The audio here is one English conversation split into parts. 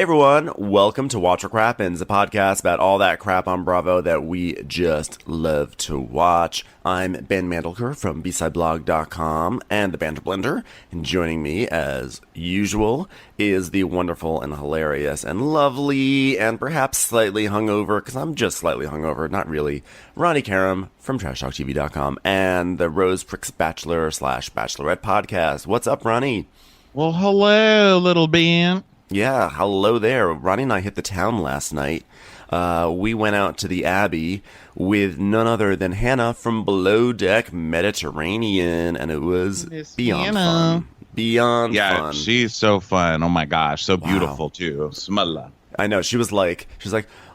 Hey everyone, welcome to Watch or Crappens, a podcast about all that crap on Bravo that we just love to watch. I'm Ben Mandelker from BsideBlog.com and the Banter Blender, and joining me, as usual, is the wonderful and hilarious and lovely and perhaps slightly hungover, because I'm just slightly hungover, not really, RHONY Karam from TrashTalkTV.com and the Rose Pricks Bachelor / Bachelorette podcast. What's up, RHONY? Well, hello, little Ben. Yeah, hello there. RHONY and I hit the town last night. We went out to the Abbey with none other than Hannah from Below Deck Mediterranean, and it was beyond fun. Beyond fun. Yeah, she's so fun. Oh my gosh, so beautiful too. Smella. I know. She's like,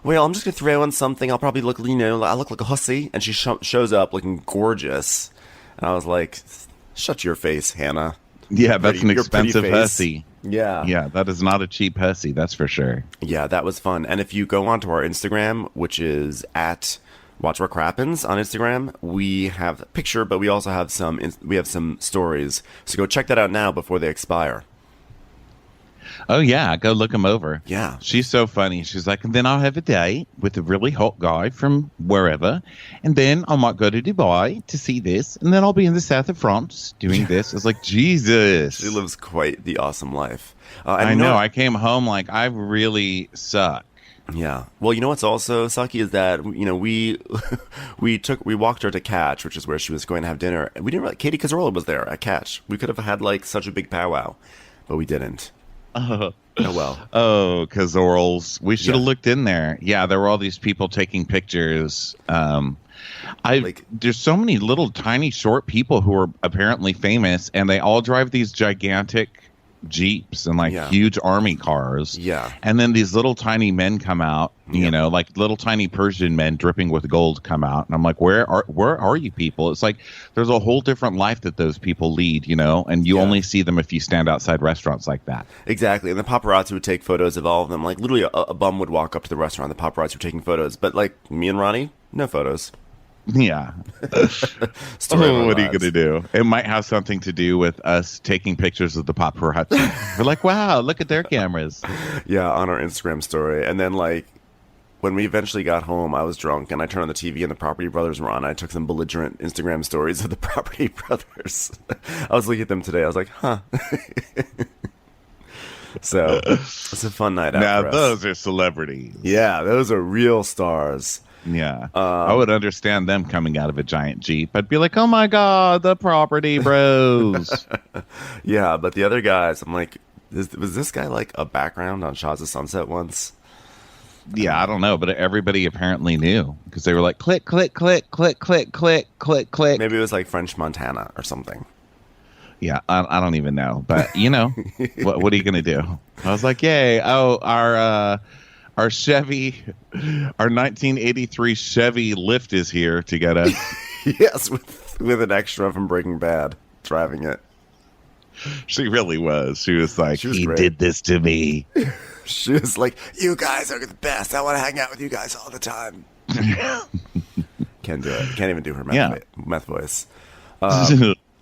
well, I'm just gonna throw in something. I'll probably look, I look like a hussy, and she shows up looking gorgeous. And I was like, shut your face, Hannah. Yeah, that's an expensive hussy. Yeah, that is not a cheap hussy, that's for sure. Yeah, that was fun. And if you go onto our Instagram, which is at Watch What Crappens on Instagram, we have a picture, but we also have some stories. So go check that out now before they expire. Oh yeah, go look them over. Yeah, she's so funny. She's like, and then I'll have a date with a really hot guy from wherever, and then I might go to Dubai to see this, and then I'll be in the south of France doing this. It's like, Jesus, she lives quite the awesome life. I know. I came home like, I really suck. Yeah. Well, you know what's also sucky is that we walked her to Catch, which is where she was going to have dinner. We didn't really. Katie Cazorla was there at Catch. We could have had like such a big powwow, but we didn't. Oh well. Oh, Cazorals. We should have looked in there. Yeah, there were all these people taking pictures. There's so many little tiny short people who are apparently famous, and they all drive these gigantic Jeeps and huge army cars. Yeah. And then these little tiny men come out, you know, like little tiny Persian men dripping with gold come out. And I'm like, where are you people? It's like there's a whole different life that those people lead, you know, and you only see them if you stand outside restaurants like that. Exactly. And the paparazzi would take photos of all of them. Like literally a bum would walk up to the restaurant, the paparazzi were taking photos. But like me and RHONY, no photos. Yeah. What are you going to do? It might have something to do with us taking pictures of the paparazzi. We're like, wow, look at their cameras. Yeah, on our Instagram story. And then, like, when we eventually got home, I was drunk, and I turned on the TV, and the Property Brothers were on. I took some belligerent Instagram stories of the Property Brothers. I was looking at them today. I was like, huh. So, it's a fun night out now, for us. Those are celebrities. Yeah, those are real stars. Yeah, I would understand them coming out of a giant Jeep. I'd be like, oh my God, the Property Bros. Yeah, but the other guys, I'm like, was this guy like a background on Shahs of Sunset once? Yeah, I don't know, but everybody apparently knew because they were like, click, click, click, click, click, click, click, click. Maybe it was like French Montana or something. Yeah, I don't even know. But, you know, what are you going to do? I was like, yay. Oh, our Chevy, our 1983 Chevy Lift is here to get us. Yes, with an extra from Breaking Bad driving it. She really was. She was like, he great. Did this to me. She was like, you guys are the best. I want to hang out with you guys all the time. Can't do it. Can't even do her meth voice.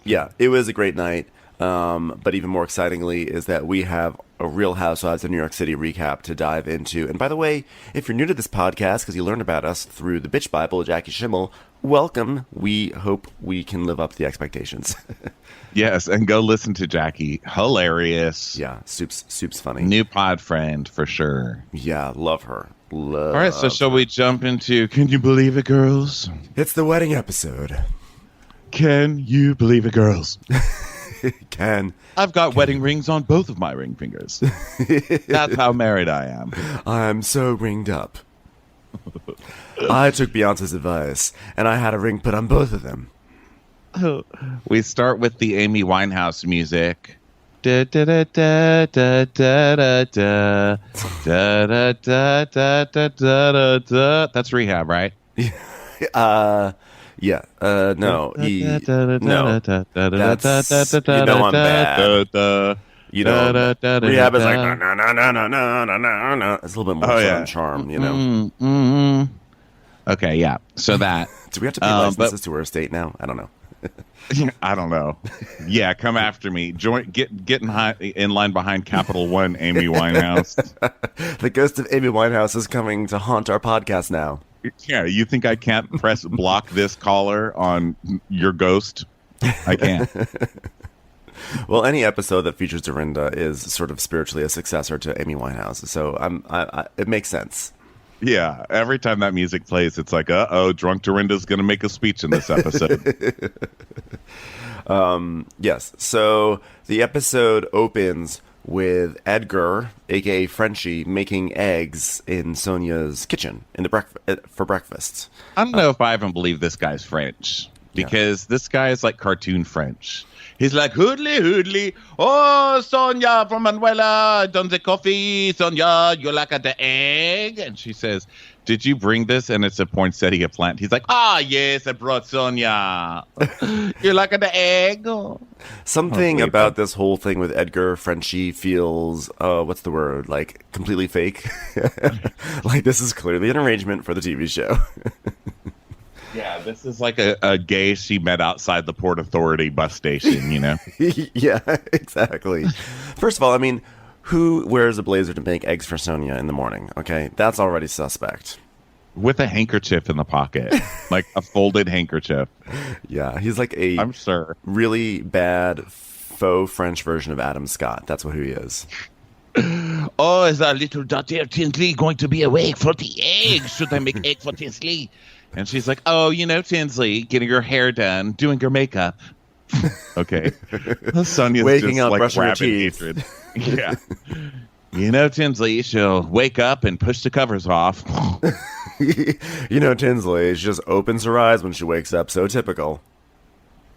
Yeah, it was a great night. But even more excitingly is that we have a Real Housewives of New York City recap to dive into. And by the way, if you're new to this podcast because you learned about us through the Bitch Bible, Jackie Schimmel, welcome. We hope we can live up to the expectations. Yes, and go listen to Jackie. Hilarious. Yeah, Soup's funny. New pod friend for sure. Yeah, love her. All right, so shall we jump into Can You Believe It, Girls? It's the wedding episode. Can you believe it, girls? I've got wedding rings on both of my ring fingers. That's how married I am. I'm so ringed up. I took Beyonce's advice, and I had a ring put on both of them. We start with the Amy Winehouse music. Da, da, da, da, da, da, da, da, da, da, da, da, da, da. That's Rehab, right? No. No. That's, you know I'm bad. You know, Rehab is like, no. It's a little bit more fun charm, you know. Okay, yeah. So that. Do we have to pay licenses to her estate now? I don't know. I don't know. Yeah, come after me. Get in line behind Capital One, Amy Winehouse. The ghost of Amy Winehouse is coming to haunt our podcast now. Yeah, you think I can't press block this caller on your ghost? I can't. Well, any episode that features Dorinda is sort of spiritually a successor to Amy Winehouse, so it makes sense. Yeah, every time that music plays, it's like, drunk Dorinda's going to make a speech in this episode. Yes, so the episode opens with Edgar, a.k.a. Frenchie, making eggs in Sonia's kitchen for breakfast. I don't know if I even believe this guy's French, because this guy is like cartoon French. He's like, hoodly, hoodly. Oh, Sonia from Manuela, done the coffee. Sonia, you like the egg? And she says, did you bring this? And it's a poinsettia plant. He's like, yes, I brought Sonia. You like the egg? Something about this whole thing with Edgar Frenchie feels, what's the word? Like, completely fake. Like, this is clearly an arrangement for the TV show. Yeah, this is like a gay she met outside the Port Authority bus station, you know? Yeah, exactly. First of all, I mean, who wears a blazer to make eggs for Sonia in the morning? Okay, that's already suspect. With a handkerchief in the pocket, like a folded handkerchief. Yeah, he's like I'm sure, really bad faux French version of Adam Scott. That's what who he is. Oh, is our little daughter Tinsley going to be awake for the egg? Should I make egg for Tinsley? And she's like, Tinsley, getting her hair done, doing her makeup. Okay. Sonia's waking just up, like brushing her rabid teeth. hatred. Yeah. Tinsley, she'll wake up and push the covers off. Tinsley, she just opens her eyes when she wakes up. So typical.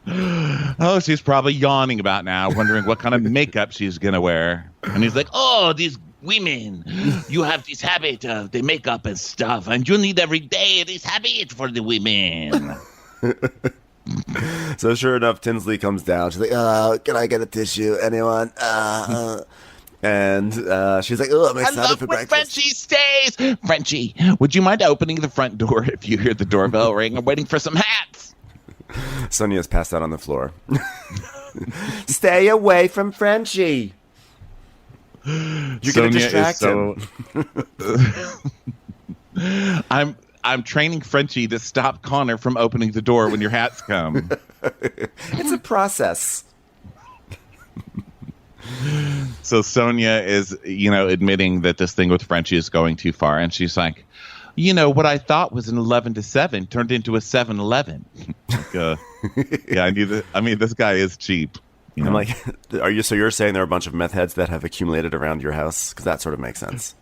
Oh, she's probably yawning about now, wondering what kind of makeup she's going to wear. And he's like, these women, you have this habit of the makeup and stuff, and you need every day this habit for the women. So sure enough, Tinsley comes down. She's like, can I get a tissue? Anyone? And she's like, I'm excited for breakfast. Frenchie stays. Frenchie, would you mind opening the front door if you hear the doorbell ring? I'm waiting for some hats. Sonia's passed out on the floor. Stay away from Frenchie. You're going to distract him. I'm training Frenchie to stop Connor from opening the door when your hats come. It's a process. So Sonia is, admitting that this thing with Frenchie is going too far. And she's like, what I thought was an 11 to 7 turned into a 7-11. Yeah, I knew that. I mean, this guy is cheap. I'm like, you're saying there are a bunch of meth heads that have accumulated around your house? Because that sort of makes sense.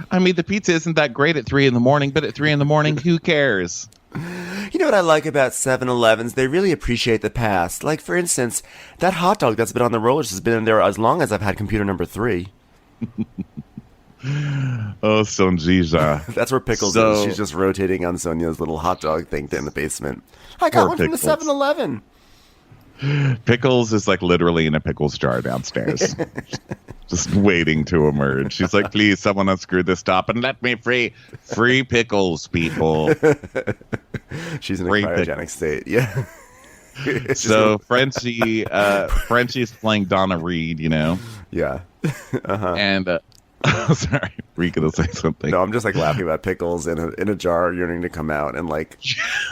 I mean, the pizza isn't that great at 3 a.m, but at 3 a.m, who cares? You know what I like about 7-Elevens? They really appreciate the past. Like, for instance, that hot dog that's been on the rollers has been in there as long as I've had computer number 3. Oh, Sonjija. That's where Pickles is. She's just rotating on Sonia's little hot dog thing in the basement. I got one Pickles. From the 7-Eleven. Pickles is like literally in a pickles jar downstairs. Just waiting to emerge. She's like, please, someone unscrew this top and let me free. Free pickles, people. She's in a cryogenic state. Yeah. So Frenchie's playing Donna Reed, Yeah. Uh-huh. And sorry, were you gonna say something? No, I'm just like laughing about Pickles in a jar yearning to come out, and like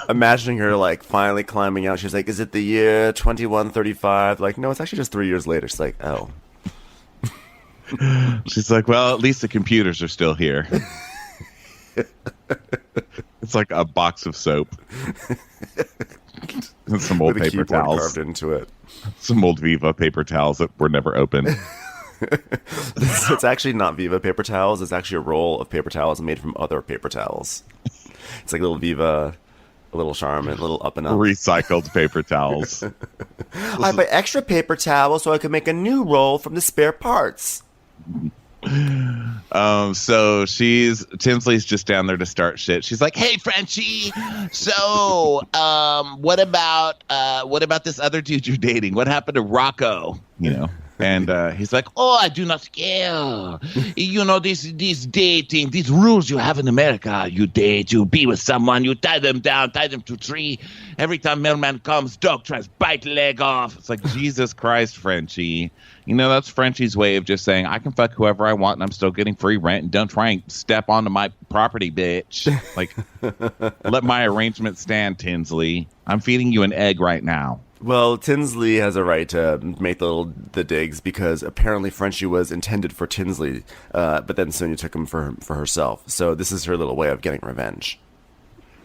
imagining her like finally climbing out. She's like, "Is it the year 2135?" Like, no, it's actually just 3 years later. She's like, "Oh." She's like, "Well, at least the computers are still here." It's like a box of soap and some old paper towels carved into it. Some old Viva paper towels that were never opened. It's actually not Viva paper towels. It's actually a roll of paper towels made from other paper towels. It's like a little Viva, a little Charmin, a little Up and Up. Recycled paper towels. I buy extra paper towels so I can make a new roll from the spare parts. So Tinsley's just down there to start shit. She's like, "Hey, Frenchie. So, what about this other dude you're dating? What happened to Rocco?" And he's like, "Oh, I do not care. You know, these dating, these rules you have in America. You date, you be with someone, you tie them down, tie them to a tree. Every time mailman comes, dog tries to bite leg off." It's like, Jesus Christ, Frenchie. You know, that's Frenchie's way of just saying, I can fuck whoever I want and I'm still getting free rent, and don't try and step onto my property, bitch. Like, let my arrangement stand, Tinsley. I'm feeding you an egg right now. Well, Tinsley has a right to make the digs because apparently Frenchie was intended for Tinsley, but then Sonia took him for herself. So this is her little way of getting revenge.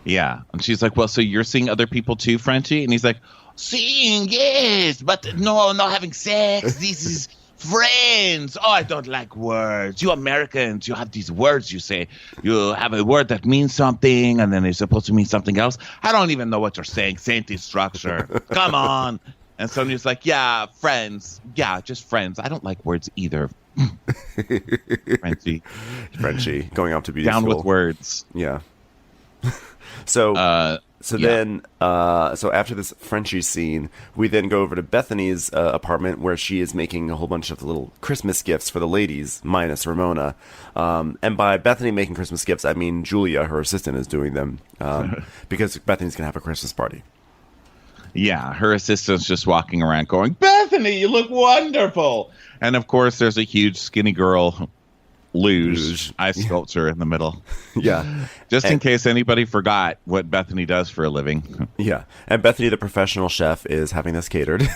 Yeah. And she's like, well, so you're seeing other people too, Frenchie? And he's like, seeing, yes, but no, not having sex. This is friends. Oh, I don't like words. You Americans, you have these words you say. You have a word that means something, and then it's supposed to mean something else. I don't even know what you're saying. Sentence structure. Come on. And Sonia's like, yeah, friends. Yeah, just friends. I don't like words either. Frenchie, going off to beauty down school. With words. Yeah. So after this Frenchie scene, we then go over to Bethany's apartment where she is making a whole bunch of little Christmas gifts for the ladies, minus Ramona. And by Bethany making Christmas gifts, I mean Julia, her assistant, is doing them because Bethany's going to have a Christmas party. Yeah, her assistant's just walking around going, Bethany, you look wonderful. And of course, there's a huge skinny girl, Luge ice sculpture in the middle. Yeah. Just in case anybody forgot what Bethany does for a living. Yeah. And Bethany, the professional chef, is having this catered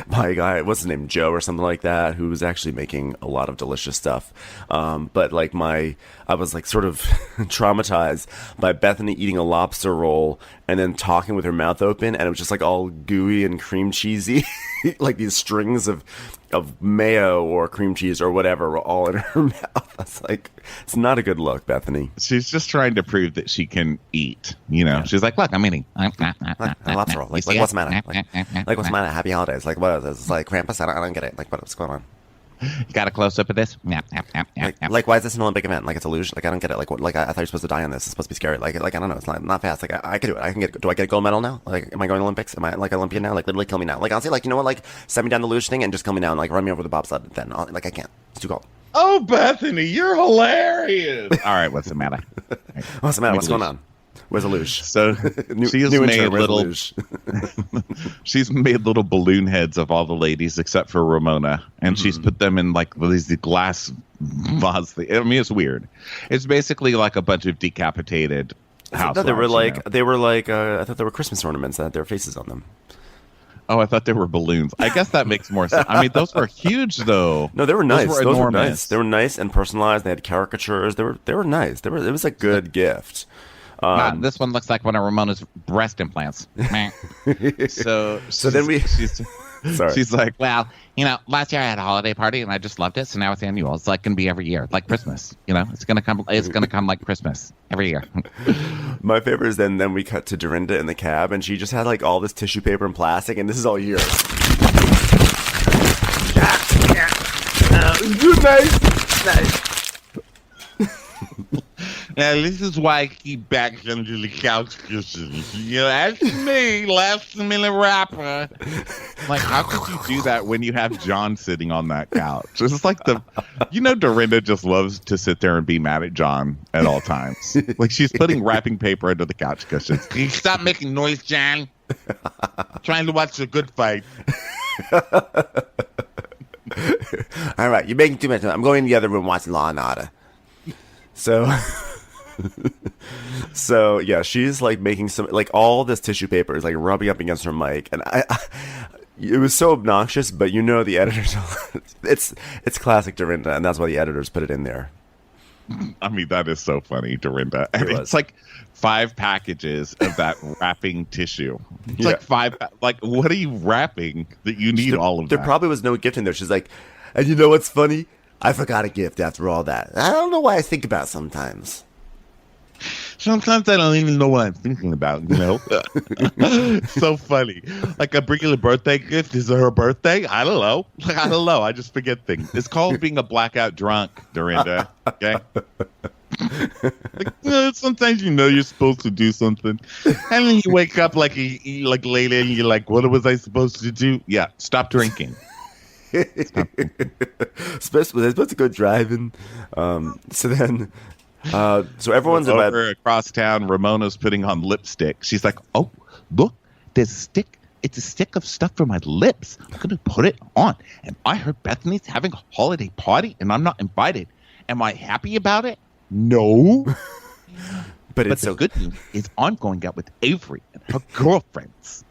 by a guy, what's his name, Joe or something like that, who's actually making a lot of delicious stuff. But like I was like sort of traumatized by Bethany eating a lobster roll and then talking with her mouth open, and it was just like all gooey and cream cheesy. Like these strings of mayo or cream cheese or whatever were all in her mouth. I was like, it's not a good look, Bethany. She's just trying to prove that she can eat. You know, she's like, look, I'm eating. Lobster roll. Like what's the matter? Like what's the matter? Happy holidays. Like, what is this? It's like Krampus? I don't get it. Like, what's going on? You got a close up of this? Like, why is this an Olympic event? Like, it's a luge. Like, I don't get it. Like, what? Like, I thought you're supposed to die on this. It's supposed to be scary. Like, I don't know. It's not fast. Like, I can do it. Do I get a gold medal now? Like, am I going to Olympics? Am I like Olympian now? Like, literally kill me now. Like, honestly, like, you know what? Like, send me down the luge thing and just kill me now and like run me over the bobsled. Then, like, I can't. It's too cold. Oh, Bethany, you're hilarious. All right, what's the matter? What's the matter? What's going on? Where's the luge? So she's made little. She's made little balloon heads of all the ladies except for Ramona, and she's put them in like these glass vase. I mean, it's weird. It's basically like a bunch of decapitated housewives. They were like I thought they were Christmas ornaments that had their faces on them. Oh, I thought they were balloons. I guess that makes more sense. I mean, those were huge, though. No, they were nice. Those were nice. They were nice and personalized. They had caricatures. They were nice. It was a good gift. This one looks like one of Ramona's breast implants. So then She's like, well, you know, last year I had a holiday party and I just loved it. So now it's annual. It's like going to be every year, like Christmas. You know, it's going to come like Christmas every year. My favorite is then we cut to Dorinda in the cab, and she just had like all this tissue paper and plastic, and this is all yours. Nice. Now, this is why I keep bags under the couch cushions. You know, that's me, last minute rapper. Like, how could you do that when you have John sitting on that couch? It's like Dorinda just loves to sit there and be mad at John at all times. Like, she's putting wrapping paper under the couch cushions. Can you stop making noise, John? Trying to watch a good fight. All right, you're making too much. I'm going in the other room watching Law and Order. So yeah, she's like making some, like all this tissue paper is like rubbing up against her mic, and it was so obnoxious, but you know the editors, it's classic Dorinda, and that's why the editors put it in there. I mean, that is so funny, Dorinda. And it's like 5 packages of that wrapping tissue. It's like 5. Like, what are you wrapping that you need all of that? There probably was no gift in there. She's like, and you know what's funny? I forgot a gift after all that. I don't know why I think about it sometimes. Sometimes I don't even know what I'm thinking about, you know? It's so funny. Like a regular birthday gift. Is it her birthday? I don't know. I just forget things. It's called being a blackout drunk, Dorinda. Okay? Like, you know, sometimes you know you're supposed to do something. And then you wake up like later and you're like, what was I supposed to do? Yeah, stop drinking. They're supposed to go driving. So then, so everyone's over across town. Ramona's putting on lipstick. She's like, "Oh, look, there's a stick. It's a stick of stuff for my lips. I'm gonna put it on." And I heard Bethany's having a holiday party, and I'm not invited. Am I happy about it? No. But the good news is I'm going out with Avery and her girlfriends.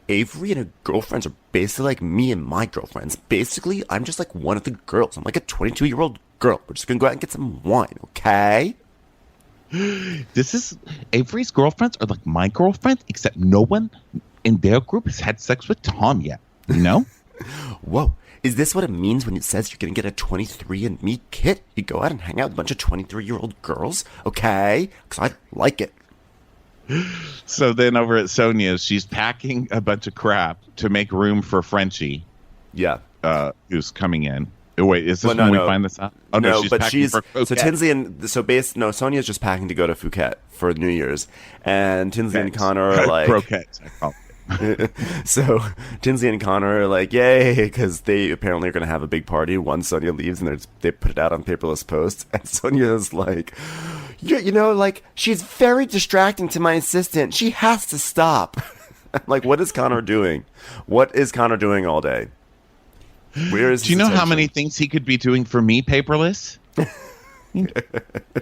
Avery and her girlfriends are basically like me and my girlfriends. Basically, I'm just like one of the girls. I'm like a 22-year-old girl. We're just going to go out and get some wine, okay? This is Avery's girlfriends are like my girlfriends, except no one in their group has had sex with Tom yet, you know? Whoa. Is this what it means when it says you're going to get a 23andMe kit? You go out and hang out with a bunch of 23-year-old girls, okay? Because I like it. So then over at Sonia's, she's packing a bunch of crap to make room for Frenchie. Yeah. Who's coming in. Oh, wait, is this when we find this out? Oh, no, she's but packing for Phuket. So Tinsley and, Sonia's just packing to go to Phuket for New Year's. And Tinsley and Connor are like... Croquettes, I call it. So Tinsley and Connor are like, yay, because they apparently are going to have a big party once Sonia leaves, and they put it out on Paperless Post. And Sonia's like, you know, like, she's very distracting to my assistant. She has to stop. I'm like, what is Connor doing? What is Connor doing all day? Where is? Do you know how many things he could be doing for me, Paperless? I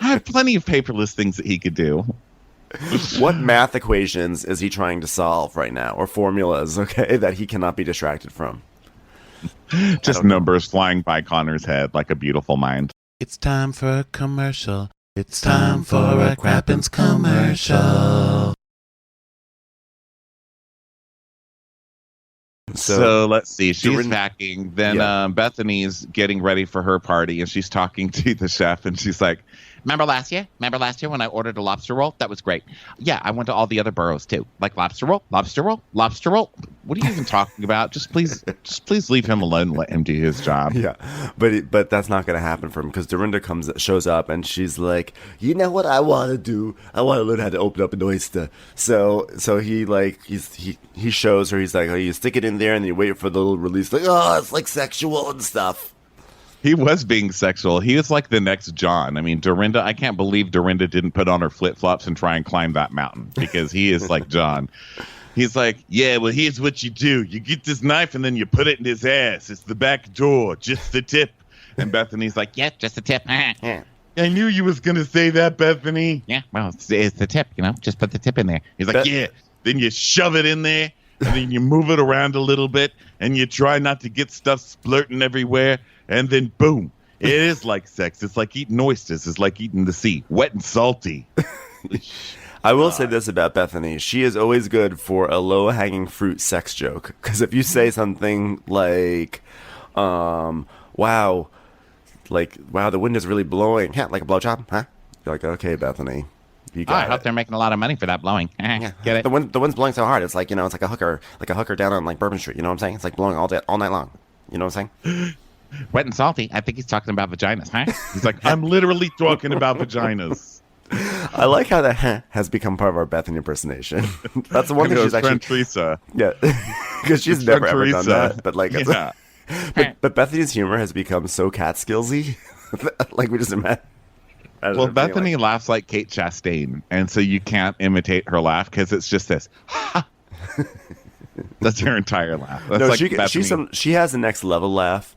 have plenty of Paperless things that he could do. What math equations is he trying to solve right now, or formulas, okay, that he cannot be distracted from? Just numbers flying by Connor's head like a beautiful mind. It's time for a commercial. It's time for a Crappens commercial. So let's see. She's packing. Then Bethany's getting ready for her party, and she's talking to the chef, and she's like, Remember last year when I ordered a lobster roll? That was great. Yeah, I went to all the other boroughs too. Like lobster roll, lobster roll, lobster roll. What are you even talking about? Just please leave him alone and let him do his job. Yeah, but that's not going to happen for him because Dorinda shows up and she's like, you know what I want to do? I want to learn how to open up an oyster. So he shows her. He's like, oh, you stick it in there and you wait for the little release. Like, oh, it's like sexual and stuff. He was being sexual. He was like the next John. I mean, Dorinda, I can't believe Dorinda didn't put on her flip-flops and try and climb that mountain because he is like John. He's like, yeah, well, here's what you do. You get this knife and then you put it in his ass. It's the back door, just the tip. And Bethany's like, yeah, just the tip. Yeah. I knew you was going to say that, Bethany. Yeah, well, it's the tip, you know. Just put the tip in there. He's like, yeah. Then you shove it in there and then you move it around a little bit and you try not to get stuff splurting everywhere. And then, boom, it is like sex. It's like eating oysters. It's like eating the sea, wet and salty. I will say this about Bethany. She is always good for a low-hanging fruit sex joke. Because if you say something like, wow, the wind is really blowing. Yeah, like a blowjob, huh? You're like, okay, Bethany. You got I hope they're making a lot of money for that blowing. Yeah. Get it? The wind's blowing so hard. It's like, you know, it's like a hooker down on like Bourbon Street. You know what I'm saying? It's like blowing all night long. You know what I'm saying? Wet and salty. I think he's talking about vaginas, huh? He's like, I'm literally talking about vaginas. I like how that has become part of our Bethany impersonation. That's the one thing she's actually. Teresa. Yeah, because she's never ever done that. But like, yeah. but Bethany's humor has become so Catskillsy. Like we just imagine. Well, Bethany laughs like Kate Chastain, and so you can't imitate her laugh because it's just this. That's her entire laugh. That's no, like she has a next level laugh,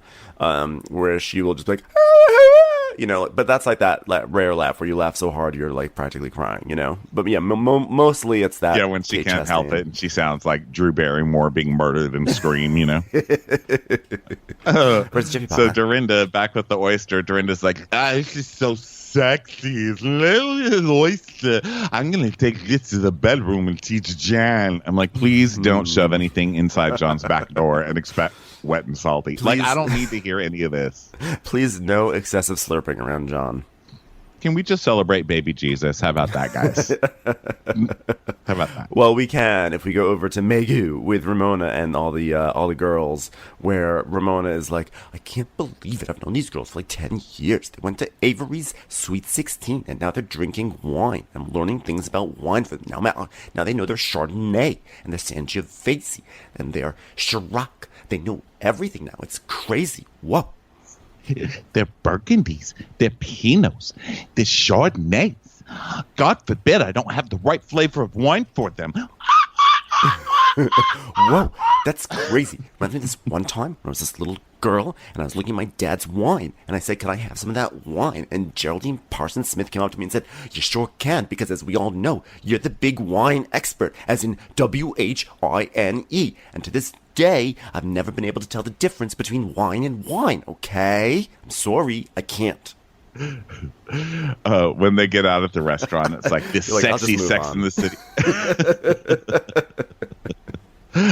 where she will just be like, you know, but that's like that rare laugh where you laugh so hard you're like practically crying, you know. But yeah, mostly it's that. Yeah, when she can't help it, and she sounds like Drew Barrymore being murdered in Scream, you know. So Dorinda, back with the oyster. Dorinda's like, this is so sexy. It's little oyster. I'm gonna take this to the bedroom and teach Jan. I'm like, please don't shove anything inside John's back door and expect wet and salty. Please. Like, I don't need to hear any of this. Please, no excessive slurping around John. Can we just celebrate baby Jesus? How about that, guys? How about that? Well, we can if we go over to Megu with Ramona and all the girls, where Ramona is like, I can't believe it. I've known these girls for like 10 years. They went to Avery's Sweet 16, and now they're drinking wine. I'm learning things about wine for them. Now they know their Chardonnay, and their Sangiovese, and their Ciroc. They know everything now. It's crazy. Whoa. They're Burgundies, they're Pinots, they're Chardonnays. God forbid I don't have the right flavor of wine for them. Whoa, that's crazy. Reminds me of this one time when I was this little girl and I was looking at my dad's wine and I said, can I have some of that wine? And Geraldine Parsons Smith came up to me and said, you sure can, because as we all know, you're the big wine expert, as in WHINE. And to this day, I've never been able to tell the difference between wine and wine, okay? I'm sorry, I can't. When they get out at the restaurant, it's like this sexy Sex in the City.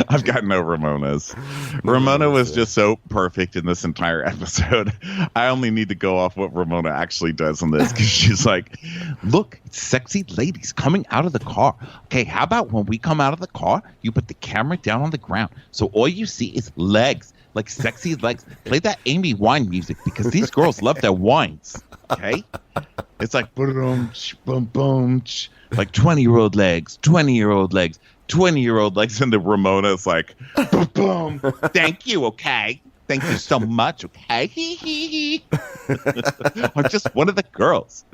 I've got no Ramonas. Ramona was just so perfect in this entire episode. I only need to go off what Ramona actually does in this, because she's like, look, it's sexy ladies coming out of the car. Okay, how about when we come out of the car, you put the camera down on the ground, so all you see is legs, like sexy legs. Play that Amy Wine music, because these girls love their wines. Okay? It's like boom, boom, boom, like 20-year-old legs, 20-year-old legs. 20-year-old legs, and the Ramona's like, boom, boom. Thank you, okay? Thank you so much, okay? I'm just one of the girls.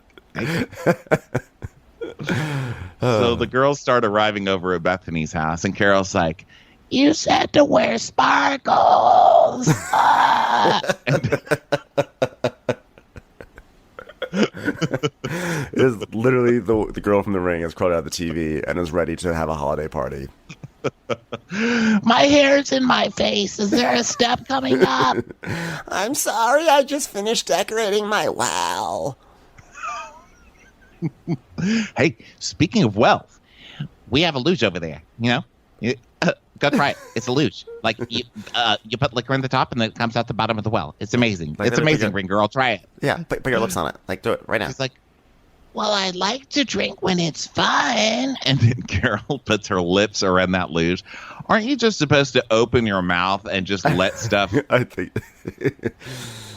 So the girls start arriving over at Bethany's house, and Carol's like, you said to wear sparkles. It is literally the girl from The Ring has crawled out of the TV and is ready to have a holiday party. My hair's in my face. Is there a step coming up? I'm sorry, I just finished decorating my well. Hey, speaking of wealth, we have a luge over there, you know? Go try it. It's a luge. Like, you put liquor in the top, and then it comes out the bottom of the well. It's amazing. Like, it's amazing, Ring Girl. Try it. Yeah, put your lips on it. Like, do it right now. She's like, well, I like to drink when it's fun. And then Carol puts her lips around that luge. Aren't you just supposed to open your mouth and just let stuff? I think.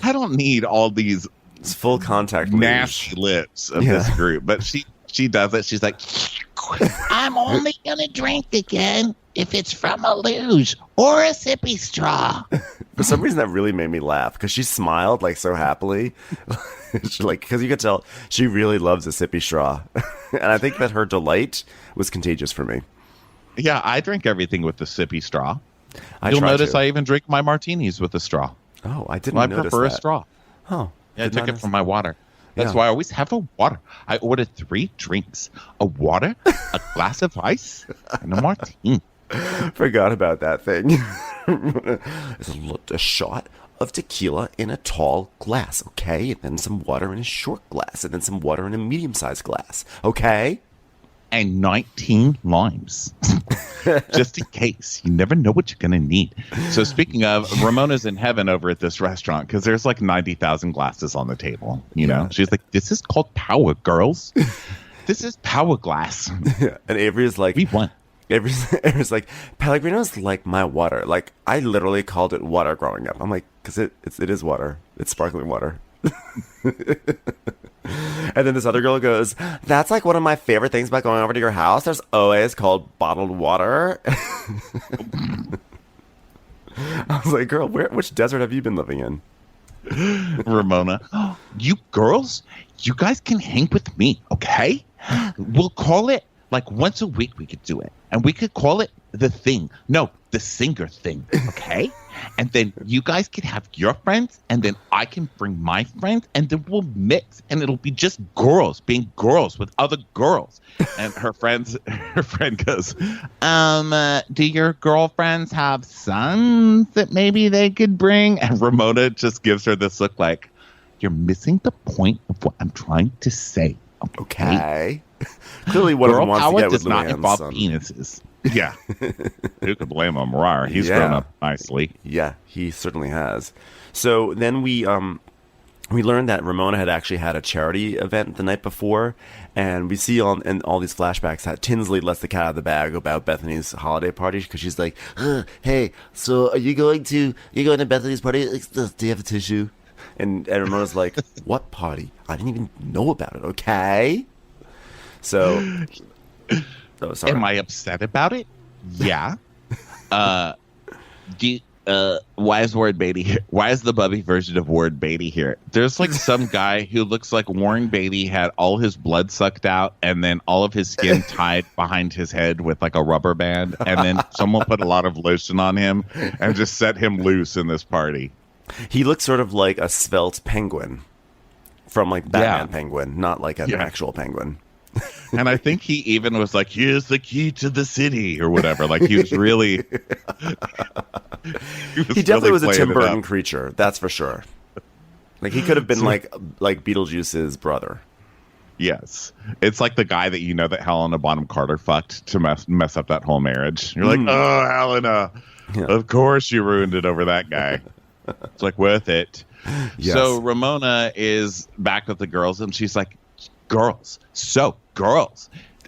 I don't need all these It's full contact nasty lips of this group. But she does it. She's like, I'm only going to drink again if it's from a luge or a sippy straw. For some reason, that really made me laugh, because she smiled like so happily. Because you could tell she really loves a sippy straw. And I think that her delight was contagious for me. Yeah, I drink everything with the sippy straw. You'll notice I even drink my martinis with a straw. Oh, I didn't notice that. I prefer a straw. Oh. Yeah, I took it from my water. That's why I always have a water. I ordered 3 drinks: a water, a glass of ice, and a martini. Forgot about that thing. There's a shot of tequila in a tall glass, okay? And then some water in a short glass, and then some water in a medium-sized glass, okay? And 19 limes. Just in case. You never know what you're going to need. So speaking of, Ramona's in heaven over at this restaurant, because there's like 90,000 glasses on the table. You know? She's like, this is called power, girls. This is power glass. Yeah. And Avery's like, we won. Avery's like, Pellegrino's like my water. Like, I literally called it water growing up. I'm like, because it is water. It's sparkling water. And then this other girl goes, that's like one of my favorite things about going over to your house. There's always called bottled water. I was like, girl, which desert have you been living in? Ramona, you girls, you guys can hang with me, okay? We'll call it like once a week. We could do it, and we could call it the thing. No, the singer thing, okay? And then you guys can have your friends, and then I can bring my friends, and then we'll mix, and it'll be just girls being girls with other girls. And her friend goes, do your girlfriends have sons that maybe they could bring? And Ramona just gives her this look like, you're missing the point of what I'm trying to say. Okay. Clearly one of them wants to get with does not LuAnn's involve son. penises. Yeah. Who could blame him? Rar. He's grown up nicely. Yeah, he certainly has. So then we we learned that Ramona had actually had a charity event the night before, and we see in all these flashbacks that Tinsley lets the cat out of the bag about Bethany's holiday party because she's like, "Hey, so are you going to Bethany's party? Like, do you have a tissue?" And Ramona's like, "What party? I didn't even know about it." Okay, so sorry. Am I upset about it? Yeah. Why is Warren Beatty here? Why is the Bubby version of Warren Beatty here? There's like some guy who looks like Warren Beatty had all his blood sucked out and then all of his skin tied behind his head with like a rubber band, and then someone put a lot of lotion on him and just set him loose in this party. He looks sort of like a svelte penguin from like Batman Penguin, not like an actual penguin. And I think he even was like, "Here's the key to the city," or whatever. Like he was really. He definitely was a Tim Burton creature, that's for sure. Like he could have been like Beetlejuice's brother. Yes, it's like the guy that that Helena Bonham Carter fucked to mess up that whole marriage. You're like, "Oh, Helena, of course you ruined it over that guy." It's like worth it. Yes. So Ramona is back with the girls, and she's like, "Girls,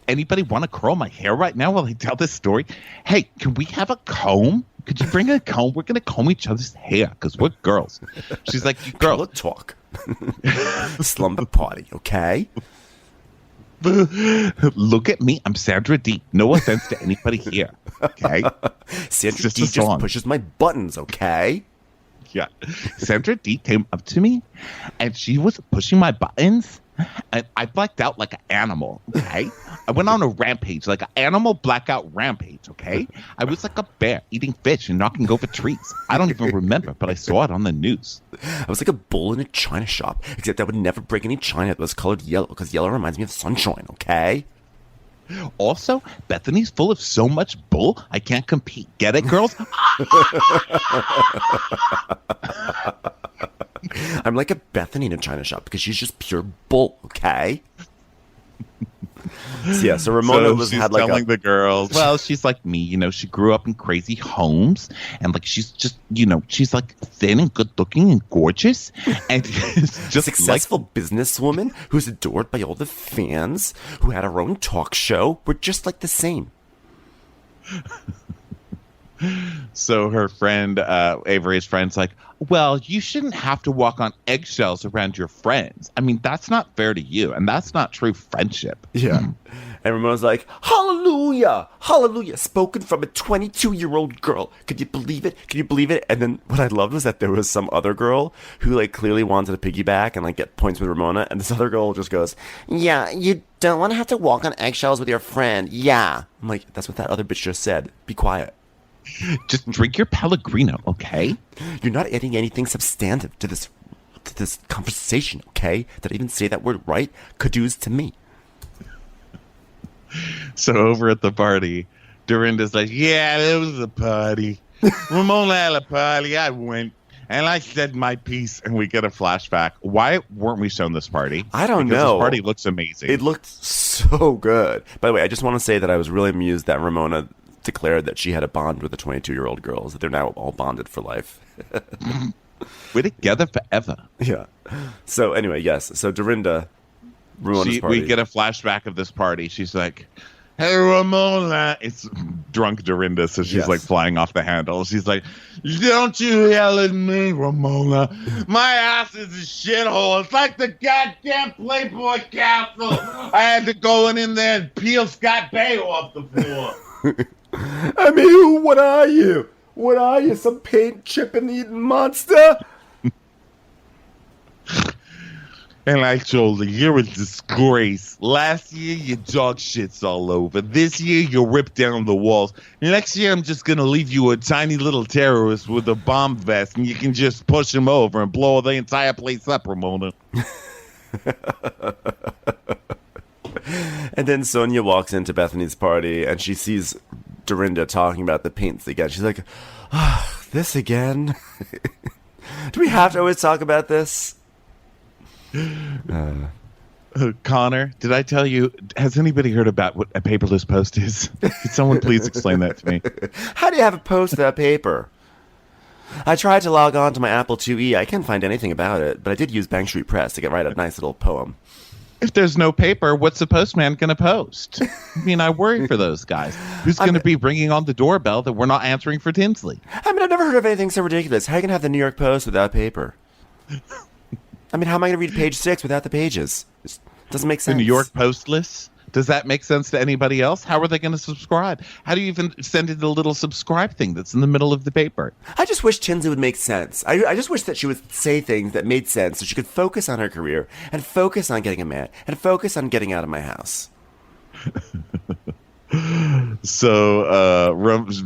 anybody want to curl my hair right now while I tell this story? Hey, can we have a comb? Could you bring a comb? We're going to comb each other's hair because we're girls." She's like, "Girl, let's talk." Slumber party, okay? Look at me. I'm Sandra Dee. No offense to anybody here, okay? Sandra Dee just pushes my buttons, okay? Yeah. Sandra Dee came up to me, and she was pushing my buttons, and I blacked out like an animal, okay? I went on a rampage, like an animal blackout rampage, okay? I was like a bear eating fish and knocking over trees. I don't even remember, but I saw it on the news. I was like a bull in a china shop, except I would never break any china that was colored yellow, because yellow reminds me of sunshine, okay? Also, Bethany's full of so much bull, I can't compete. Get it, girls? I'm like a Bethany in a china shop because she's just pure bull, okay? So Ramona had like telling the girls, well, she's like me, she grew up in crazy homes, and like she's just, she's like thin and good looking and gorgeous, and just successful businesswoman who's adored by all the fans, who had her own talk show. We're just like the same. So her friend, Avery's friend's like, "Well, you shouldn't have to walk on eggshells around your friends. I mean, that's not fair to you, and that's not true friendship." Yeah. And Ramona's like, "Hallelujah! Hallelujah! Spoken from a 22-year-old girl. Could you believe it? Can you believe it?" And then what I loved was that there was some other girl who like clearly wanted to piggyback and like get points with Ramona, and this other girl just goes, "Yeah, you don't want to have to walk on eggshells with your friend. Yeah." I'm like, that's what that other bitch just said. Be quiet. Just drink your Pellegrino, okay? You're not adding anything substantive to this conversation, okay? Did I even say that word right? Kudos to me. So over at the party, Dorinda's like, "Yeah, there was a party. Ramona had a party. I went, and I said my piece." And we get a flashback. Why weren't we shown this party? I don't know. This party looks amazing. It looked so good. By the way, I just want to say that I was really amused that Ramona declared that she had a bond with the 22-year-old girls, that they're now all bonded for life. We're together forever. Yeah. So anyway, yes. So Dorinda, Ramona's party. We get a flashback of this party. She's like, "Hey, Ramona." It's drunk Dorinda, so she's like flying off the handle. She's like, "Don't you yell at me, Ramona. My ass is a shithole. It's like the goddamn Playboy Castle. I had to go in there and peel Scott Baio off the floor." I mean, what are you? What are you, some paint chipping eating monster? And I told her, "You're a disgrace. Last year, your dog shit's all over. This year, you'll rip down the walls. Next year, I'm just going to leave you a tiny little terrorist with a bomb vest, and you can just push him over and blow the entire place up, Ramona." And then Sonia walks into Bethany's party, and she sees Dorinda talking about the paints again. She's like, "This again? Do we have to always talk about this?" Connor, did I tell you, has anybody heard about what a paperless post is? Could someone please explain that to me? How do you have a post without paper? I tried to log on to my Apple IIe. I can't find anything about it, but I did use Bank Street Press to write a nice little poem. If there's no paper, what's the postman going to post? I mean, I worry for those guys. Who's going to be ringing on the doorbell that we're not answering for Tinsley? I mean, I've never heard of anything so ridiculous. How are you going to have the New York Post without paper? I mean, how am I going to read page 6 without the pages? It doesn't make sense. The New York Postless? Does that make sense to anybody else? How are they going to subscribe? How do you even send it the little subscribe thing that's in the middle of the paper? I just wish Tinsley would make sense. I just wish that she would say things that made sense so she could focus on her career and focus on getting a man and focus on getting out of my house. So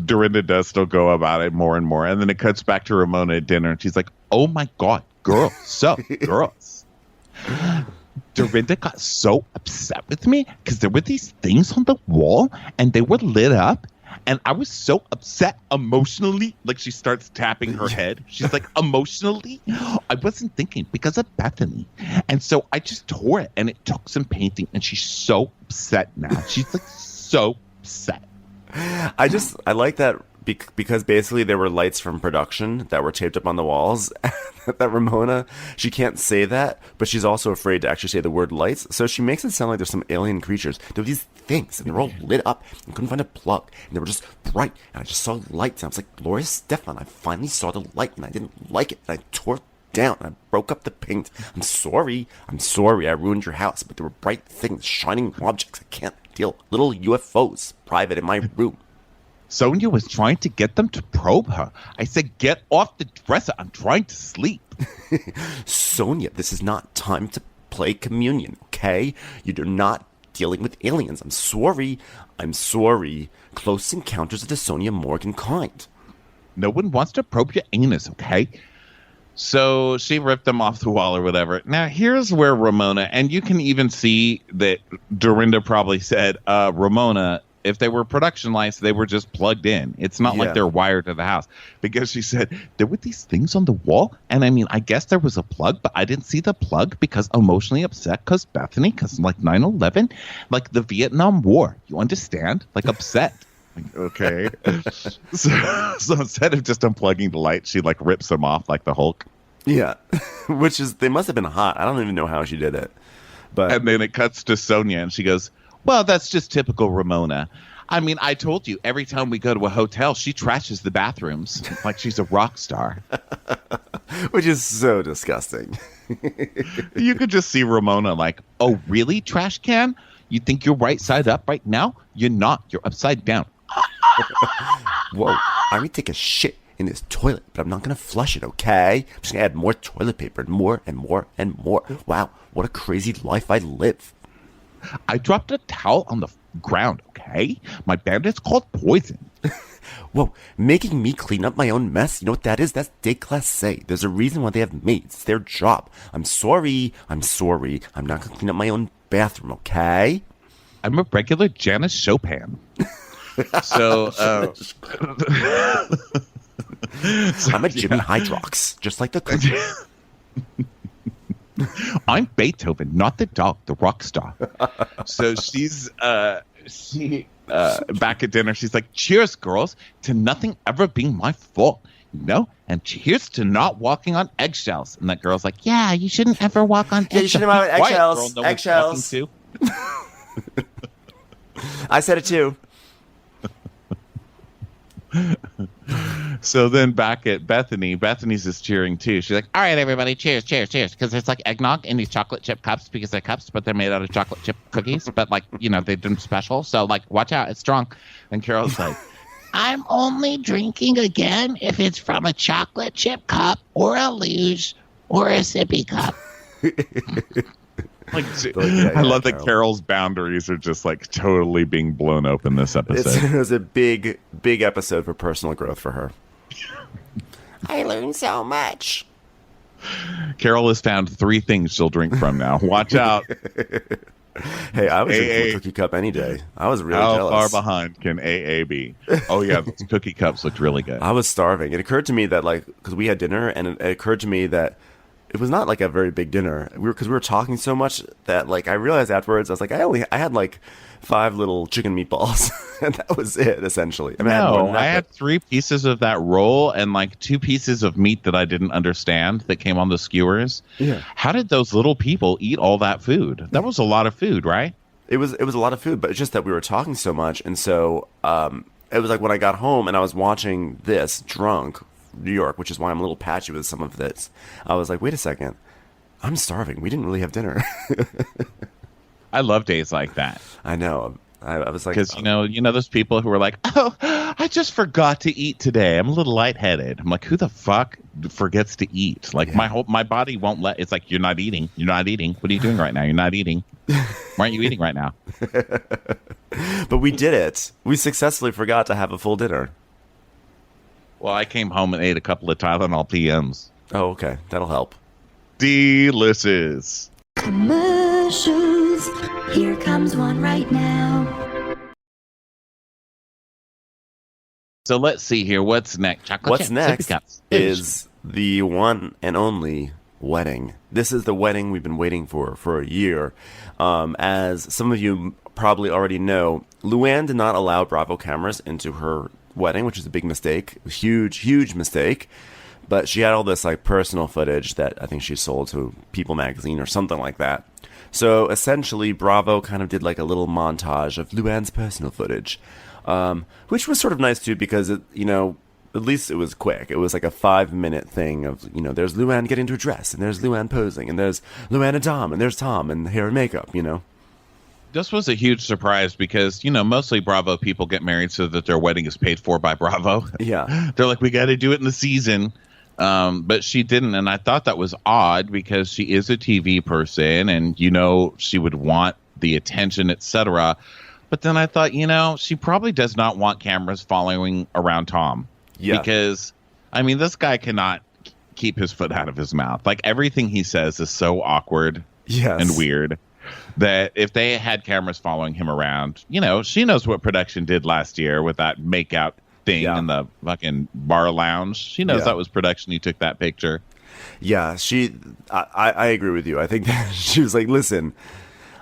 Dorinda does still go about it more and more. And then it cuts back to Ramona at dinner. And she's like, oh, my God, girls. So, girls. Dorinda got so upset with me because there were these things on the wall and they were lit up. And I was so upset emotionally. Like she starts tapping her head. She's like, emotionally? I wasn't thinking because of Bethany. And so I just tore it and it took some painting. And she's so upset now. She's like so upset. I like that because basically there were lights from production that were taped up on the walls. That Ramona, she can't say that, but she's also afraid to actually say the word lights. So she makes it sound like there's some alien creatures. There were these things, and they were all lit up, and couldn't find a plug, and they were just bright. And I just saw lights, and I was like, Gloria Stefan, I finally saw the light, and I didn't like it, and I tore it down, and I broke up the paint. I'm sorry, I ruined your house, but there were bright things, shining objects. I can't deal. Little UFOs, private in my room. Sonia was trying to get them to probe her. I said, get off the dresser. I'm trying to sleep. Sonia, this is not time to play communion, okay? You're not dealing with aliens. I'm sorry. Close Encounters of the Sonia Morgan kind. No one wants to probe your anus, okay? So she ripped them off the wall or whatever. Now, here's where Ramona, and you can even see that Dorinda probably said, Ramona, if they were production lights, they were just plugged in. It's not like they're wired to the house. Because she said, there were these things on the wall. And I mean, I guess there was a plug, but I didn't see the plug because emotionally upset because Bethany, because like 9/11, like the Vietnam War. You understand? Like upset. Like, okay. so instead of just unplugging the light, she like rips them off like the Hulk. Yeah. Which is, they must have been hot. I don't even know how she did it. But and then it cuts to Sonia and she goes, well, that's just typical Ramona. I mean, I told you, every time we go to a hotel, she trashes the bathrooms like she's a rock star. Which is so disgusting. You could just see Ramona like, oh, really, trash can? You think you're right side up right now? You're not. You're upside down. Whoa, I'm going to take a shit in this toilet, but I'm not going to flush it, okay? I'm just going to add more toilet paper and more and more and more. Wow, what a crazy life I live. I dropped a towel on the ground, okay? My bandit's called poison. Whoa, making me clean up my own mess? You know what that is? That's déclassé. There's a reason why they have maids. It's their job. I'm sorry. I'm not going to clean up my own bathroom, okay? I'm a regular Janis Chopin. So, I'm a Jimi Hydrox, just like the cookie. I'm Beethoven, not the dog, the rock star. So she's back at dinner. She's like, cheers, girls, to nothing ever being my fault, you know? And cheers to not walking on eggshells. And that girl's like, yeah, you shouldn't ever walk on eggshells. Yeah, you shouldn't walk on eggshells. Quiet, girl, no one's talking to. I said it too. So then back at Bethany's just cheering too. She's like, all right, everybody, cheers, cheers, cheers. Because it's like eggnog in these chocolate chip cups because they're cups, but they're made out of chocolate chip cookies. But like, you know, they did them special. So like, watch out, it's strong. And Carol's like, I'm only drinking again if it's from a chocolate chip cup or a luge or a sippy cup. I love that Carol's boundaries are just like totally being blown open this episode. It was a big episode for personal growth for her. I learned so much. Carol has found 3 things she'll drink from now. Watch out. Hey, I was drinking a cookie cup any day. I was really jealous. How far behind can AA be? Oh, yeah, those cookie cups looked really good. I was starving. It occurred to me that, like, because we had dinner, and it occurred to me that it was not like a very big dinner. Because we were talking so much that, like, I realized afterwards, I was like, I had like 5 little chicken meatballs, and that was it essentially. I mean, I had 3 pieces of that roll and like 2 pieces of meat that I didn't understand that came on the skewers. Yeah. How did those little people eat all that food? That was a lot of food, right? It was a lot of food, but it's just that we were talking so much, and so it was like when I got home and I was watching this drunk New York, which is why I'm a little patchy with some of this. I was like, wait a second, I'm starving. We didn't really have dinner. I love days like that. I know. I was like, because you know those people who are like, oh, I just forgot to eat today. I'm a little lightheaded. I'm like, who the fuck forgets to eat? Like my body won't let. It's like you're not eating. You're not eating. What are you doing right now? You're not eating. Why aren't you eating right now? But we did it. We successfully forgot to have a full dinner. Well, I came home and ate a couple of Tylenol PMs. Oh, okay, that'll help. Delicious. Commercials. Here comes one right now. So let's see here. What's next? What's next is the one and only wedding. This is the wedding we've been waiting for a year. As some of you probably already know, LuAnn did not allow Bravo cameras into her wedding, which is a big mistake. A huge mistake. But she had all this like personal footage that I think she sold to People magazine or something like that. So essentially, Bravo kind of did like a little montage of LuAnn's personal footage, which was sort of nice too because at least it was quick. It was like a 5-minute thing of there's LuAnn getting into a dress, and there's LuAnn posing, and there's LuAnn and Tom, and there's Tom and hair and makeup. This was a huge surprise because, mostly Bravo people get married so that their wedding is paid for by Bravo. Yeah. They're like, we got to do it in the season. But she didn't. And I thought that was odd because she is a TV person and, she would want the attention, etc. But then I thought, she probably does not want cameras following around Tom. Yeah. Because, this guy cannot keep his foot out of his mouth. Like everything he says is so awkward and weird. That if they had cameras following him around, she knows what production did last year with that makeout thing in the fucking bar lounge. She knows that was production. He took that picture. Yeah, I agree with you. I think that she was like, listen,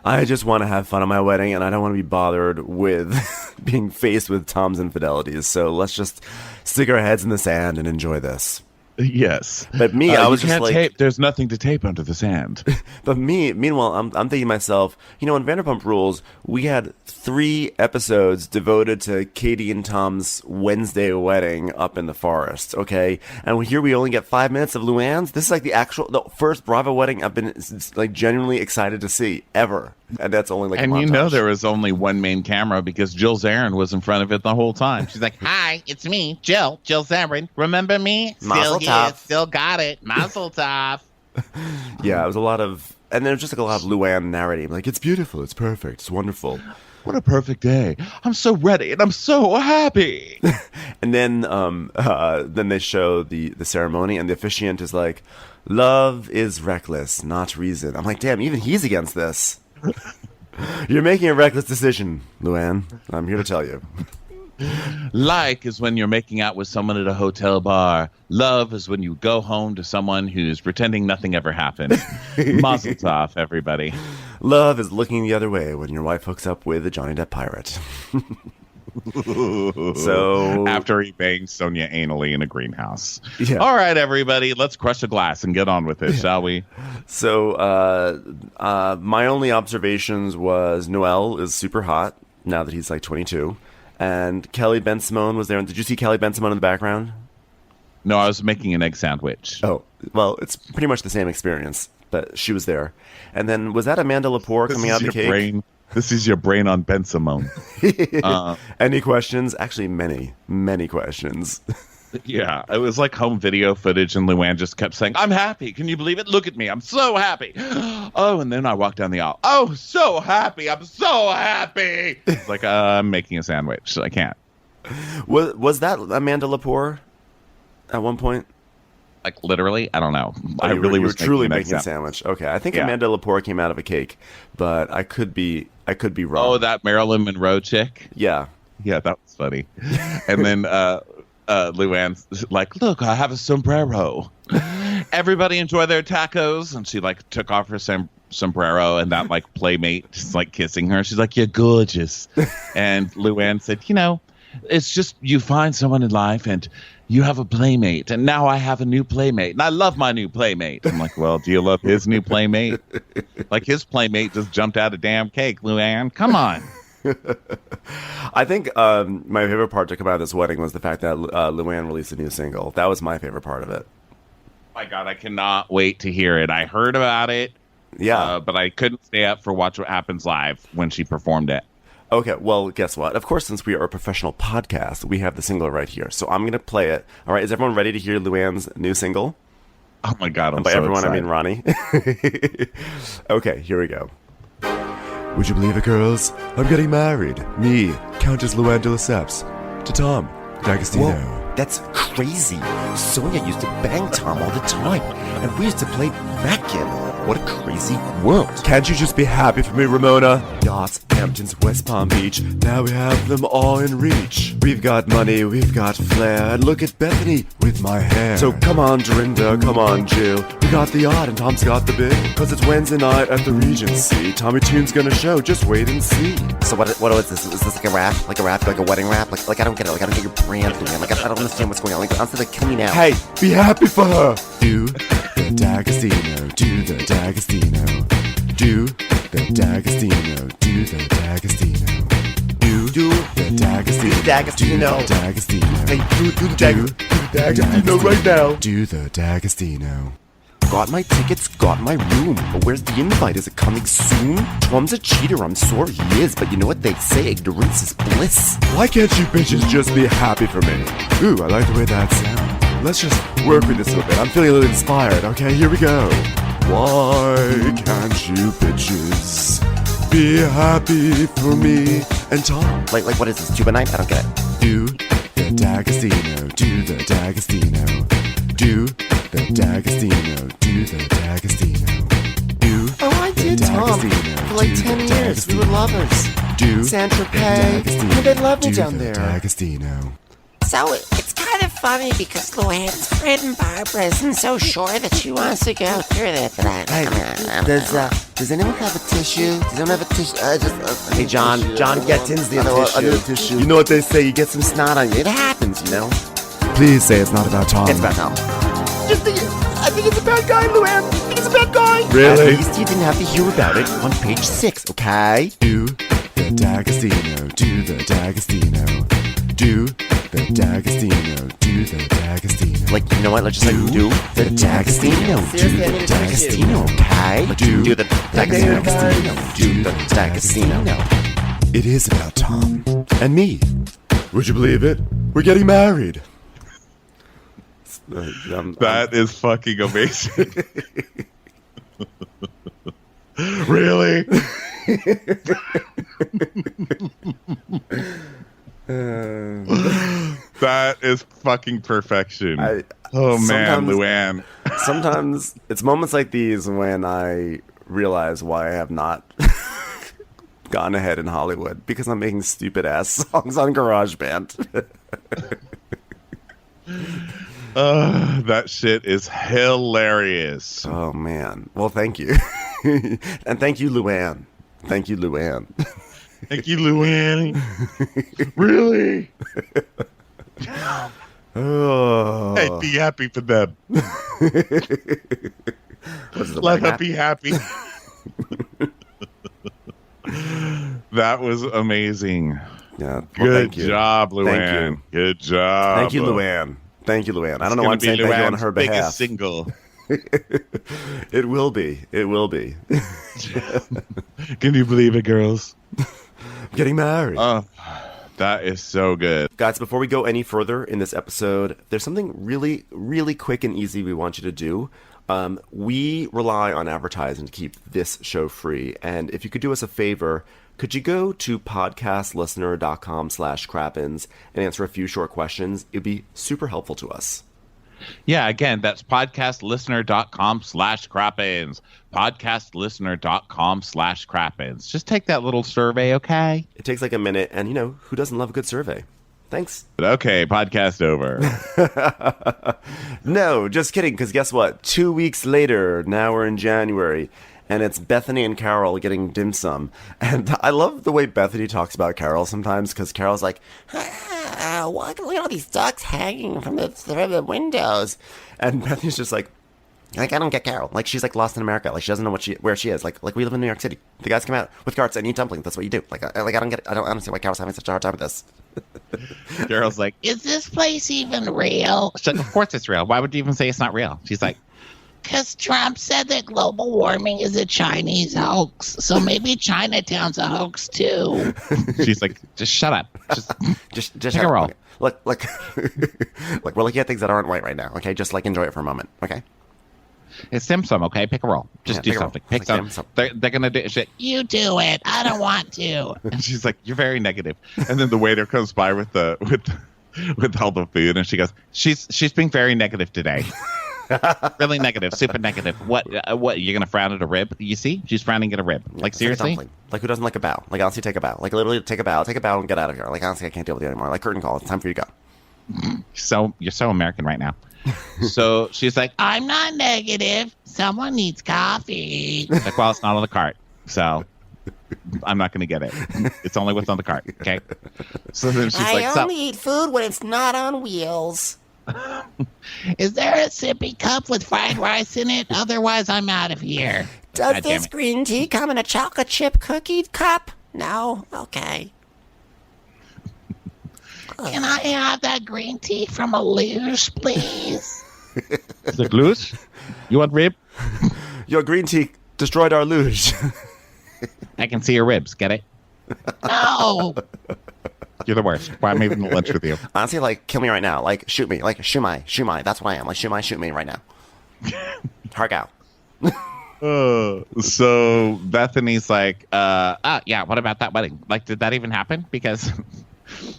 I just want to have fun at my wedding, and I don't want to be bothered with being faced with Tom's infidelities. So let's just stick our heads in the sand and enjoy this. Yes, but me, I was just like, tape. There's nothing to tape under the sand. But meanwhile, I'm thinking to myself, in Vanderpump Rules, we had 3 episodes devoted to Katie and Tom's Wednesday wedding up in the forest. Okay, and here we only get 5 minutes of LuAnn's. This is like the first Bravo wedding I've been like genuinely excited to see ever, and that's only like. And a montage. There was only one main camera because Jill Zarin was in front of it the whole time. She's like, "Hi, it's me, Jill Zarin. Remember me? Mazel tov. Still got it. Mazel tov." Yeah, it was a lot of, and there was just like a lot of LuAnn narrating, like it's beautiful, it's perfect, it's wonderful. What a perfect day! I'm so ready and I'm so happy. And then they show the ceremony, and the officiant is like, "Love is reckless, not reason." I'm like, damn, even he's against this. You're making a reckless decision, LuAnn. I'm here to tell you. Like is when you're making out with someone at a hotel bar. Love is when you go home to someone who's pretending nothing ever happened. Mazel tov, everybody. Love is looking the other way when your wife hooks up with a Johnny Depp pirate. So after he bangs Sonia anally in a greenhouse. Yeah. All right, everybody, let's crush a glass and get on with it, shall we? So my only observations was Noel is super hot now that he's like 22. And Kelly Ben-Simone was there. Did you see Kelly Ben-Simone in the background? No, I was making an egg sandwich. Oh, well, it's pretty much the same experience, but she was there. And then was that Amanda Lepore coming out of the cake? This is your brain on Ben-Simone. Any questions? Actually, many questions. Yeah, it was like home video footage, and LuAnn just kept saying, "I'm happy. Can you believe it? Look at me. I'm so happy." Oh, and then I walked down the aisle. Oh, so happy. I'm so happy. It's like, I'm making a sandwich. I can't. Was that Amanda Lepore at one point? Like, literally? I don't know. I really was truly making a sandwich. Okay, I think Amanda Lepore came out of a cake, but I could be wrong. Oh, that Marilyn Monroe chick? Yeah. Yeah, that was funny. And then LuAnn's like, "Look, I have a sombrero. Everybody enjoy their tacos." And she like took off her sombrero and that like playmate just like kissing her. She's like, "You're gorgeous." And LuAnn said, it's just you find someone in life and you have a playmate, and now I have a new playmate, and I love my new playmate. I'm like, well, do you love his new playmate? Like, his playmate just jumped out of damn cake, LuAnn. Come on. I think my favorite part to come out of this wedding was the fact that LuAnn released a new single. That was my favorite part of it. My God, I cannot wait to hear it. I heard about it, but I couldn't stay up for Watch What Happens Live when she performed it. Okay, well, guess what? Of course, since we are a professional podcast, we have the single right here. So I'm going to play it. All right, is everyone ready to hear LuAnn's new single? Oh, my God, and by so everyone, excited. I mean RHONY. Okay, here we go. Would you believe it, girls? I'm getting married. Me, Countess LuAnn de Lesseps, to Tom D'Agostino. Whoa, that's crazy. Sonia used to bang Tom all the time, and we used to play backgammon. What a crazy world. Can't you just be happy for me, Ramona? Yachts, Hamptons, West Palm Beach. Now we have them all in reach. We've got money, we've got flair. And look at Bethany with my hair. So come on, Dorinda, come on, Jill. We got the odd and Tom's got the big. Cause it's Wednesday night at the Regency. Tommy Toon's gonna show, just wait and see. So what is this? Is this like a rap? Like a rap? Like a wedding rap? Like I don't get it. Like I don't get your brand, man. Like I don't understand what's going on. Like honestly, like kill me now. Hey, be happy for her. Do the D'Agostino, do the D'Agostino. Do the D'Agostino, do the D'Agostino. Do the D'Agostino, D'Agostino. do the D'Agostino. Hey, do the D'Agostino right now. Do the D'Agostino. Got my tickets, got my room. But where's the invite? Is it coming soon? Tom's a cheater, I'm sorry he is. But you know what they say, ignorance is bliss. Why can't you bitches just be happy for me? Ooh, I like the way that sounds. Let's just work with this a little bit. I'm feeling a little inspired. Okay, here we go. Why can't you bitches be happy for me and Tom? Like what is this, tuba night? I don't get it. Do the D'Agostino, do the D'Agostino. Do the D'Agostino, do the D'Agostino. Do Oh, I did, Tom. For like 10 years, we were lovers. Do Saint-Tropez. Oh, they love me down there. D'Agostino. So it's kind of funny because LuAnn's friend Barbara isn't so sure that she wants to go through it. But Hey, does anyone have a tissue? Does anyone have a tissue? Hey, John gets in the other tissue. You know what they say, you get some Snot on you. It happens, you know. Please say it's not about Tom. It's about Tom. I think it's a bad guy, LuAnn. I think it's a bad guy. At Really? least you didn't have to hear about it on page 6, okay? Do the D'Agostino, do the D'Agostino. Do the D'Agostino, do the D'Agostino. Like, you know what? Let's just do the D'Agostino. Do the D'Agostino, okay? Do the D'Agostino. Do the D'Agostino. It is about Tom and me. Would you believe it? We're getting married. That is fucking amazing. Really? That is fucking perfection. Oh man, LuAnn. Sometimes it's moments like these when I realize why I have not gone ahead in Hollywood, because I'm making stupid ass songs on GarageBand. That shit is hilarious. Oh man. Well, thank you. And thank you, LuAnn. Thank you, LuAnn. Thank you, LuAnn. Really? Oh. Hey, be happy for them. Let her be happy. That was amazing. Yeah. Well, Good thank you. job, Thank LuAnn. you. Good job. Thank you, LuAnn. Thank you, LuAnn. I don't know why I'm It's saying gonna be thank you on LuAnn's her biggest behalf. single. It will be. It will be. Can you believe it, girls? I'm getting married. Oh, that is so good. Guys, before we go any further in this episode, there's something really, really quick and easy we want you to do. We rely on advertising to keep this show free. And if you could do us a favor, could you go to podcastlistener.com/Crappens and answer a few short questions? It'd be super helpful to us. Yeah, again, that's podcastlistener.com/Crappens. Podcastlistener.com/Crappens. Just take that little survey, okay? It takes like a minute, and who doesn't love a good survey? Thanks. Okay, podcast over. No, just kidding, because guess what? 2 weeks later, now we're in January, and it's Bethany and Carol getting dim sum. And I love the way Bethany talks about Carol sometimes, because Carol's like, Look at all these ducks hanging from the windows. and Bethany's just like, I don't get Carol. like she's like lost in America. Like she doesn't know where she is. Like we live in New York City. The guys come out with carts and eat dumplings. That's what you do. Like I don't get it. I don't understand why Carol's having such a hard time with this. Carol's like, Is this place even real? she's like, of course it's real. Why would you even say it's not real? She's like, Because Trump said that global warming is a Chinese hoax. So maybe Chinatown's a hoax too. she's like, just shut up. Just Take a roll. Okay. Look, look, we're looking at things that aren't white right now. Okay, just like enjoy it for a moment. Okay. It's dim sum, okay? Pick a roll. Just do pick a roll. something. Pick Like something. dim sum. They're gonna do shit. You do it. I don't want to. And she's like, "You're very negative." And then the waiter comes by with all the food, and she goes, "She's being very negative today. Really negative, super negative. What? You're gonna frown at a rib? You see, she's frowning at a rib. Like It's seriously? a dumpling. Like who doesn't like a bow? Like honestly, take a bow. Like literally, take a bow and get out of here. Like honestly, I can't deal with you anymore. Like curtain call. It's time for you to go. So you're so American right now." So she's like, I'm not negative. Someone needs coffee. like, "Well, it's not on the cart, so I'm not gonna get it. It's only what's on the cart." Okay. So then she's like, I only eat food when it's not on wheels. Is there a sippy cup with fried rice in it? Otherwise, I'm out of here. Does God damn this it. green tea come in a chocolate chip cookie cup? No? Okay. Can I have that green tea from a luge, please? She's like, "Luge, you want rib? Your green tea destroyed our luge." I can see your ribs. Get it? No. You're the worst. Why am I even to lunch with you?" Honestly, like kill me right now. Like shoot me. Like shumai. That's what I am. Like shoot me right now. Hark out. So Bethany's like, yeah, what about that wedding? Like, did that even happen? Because,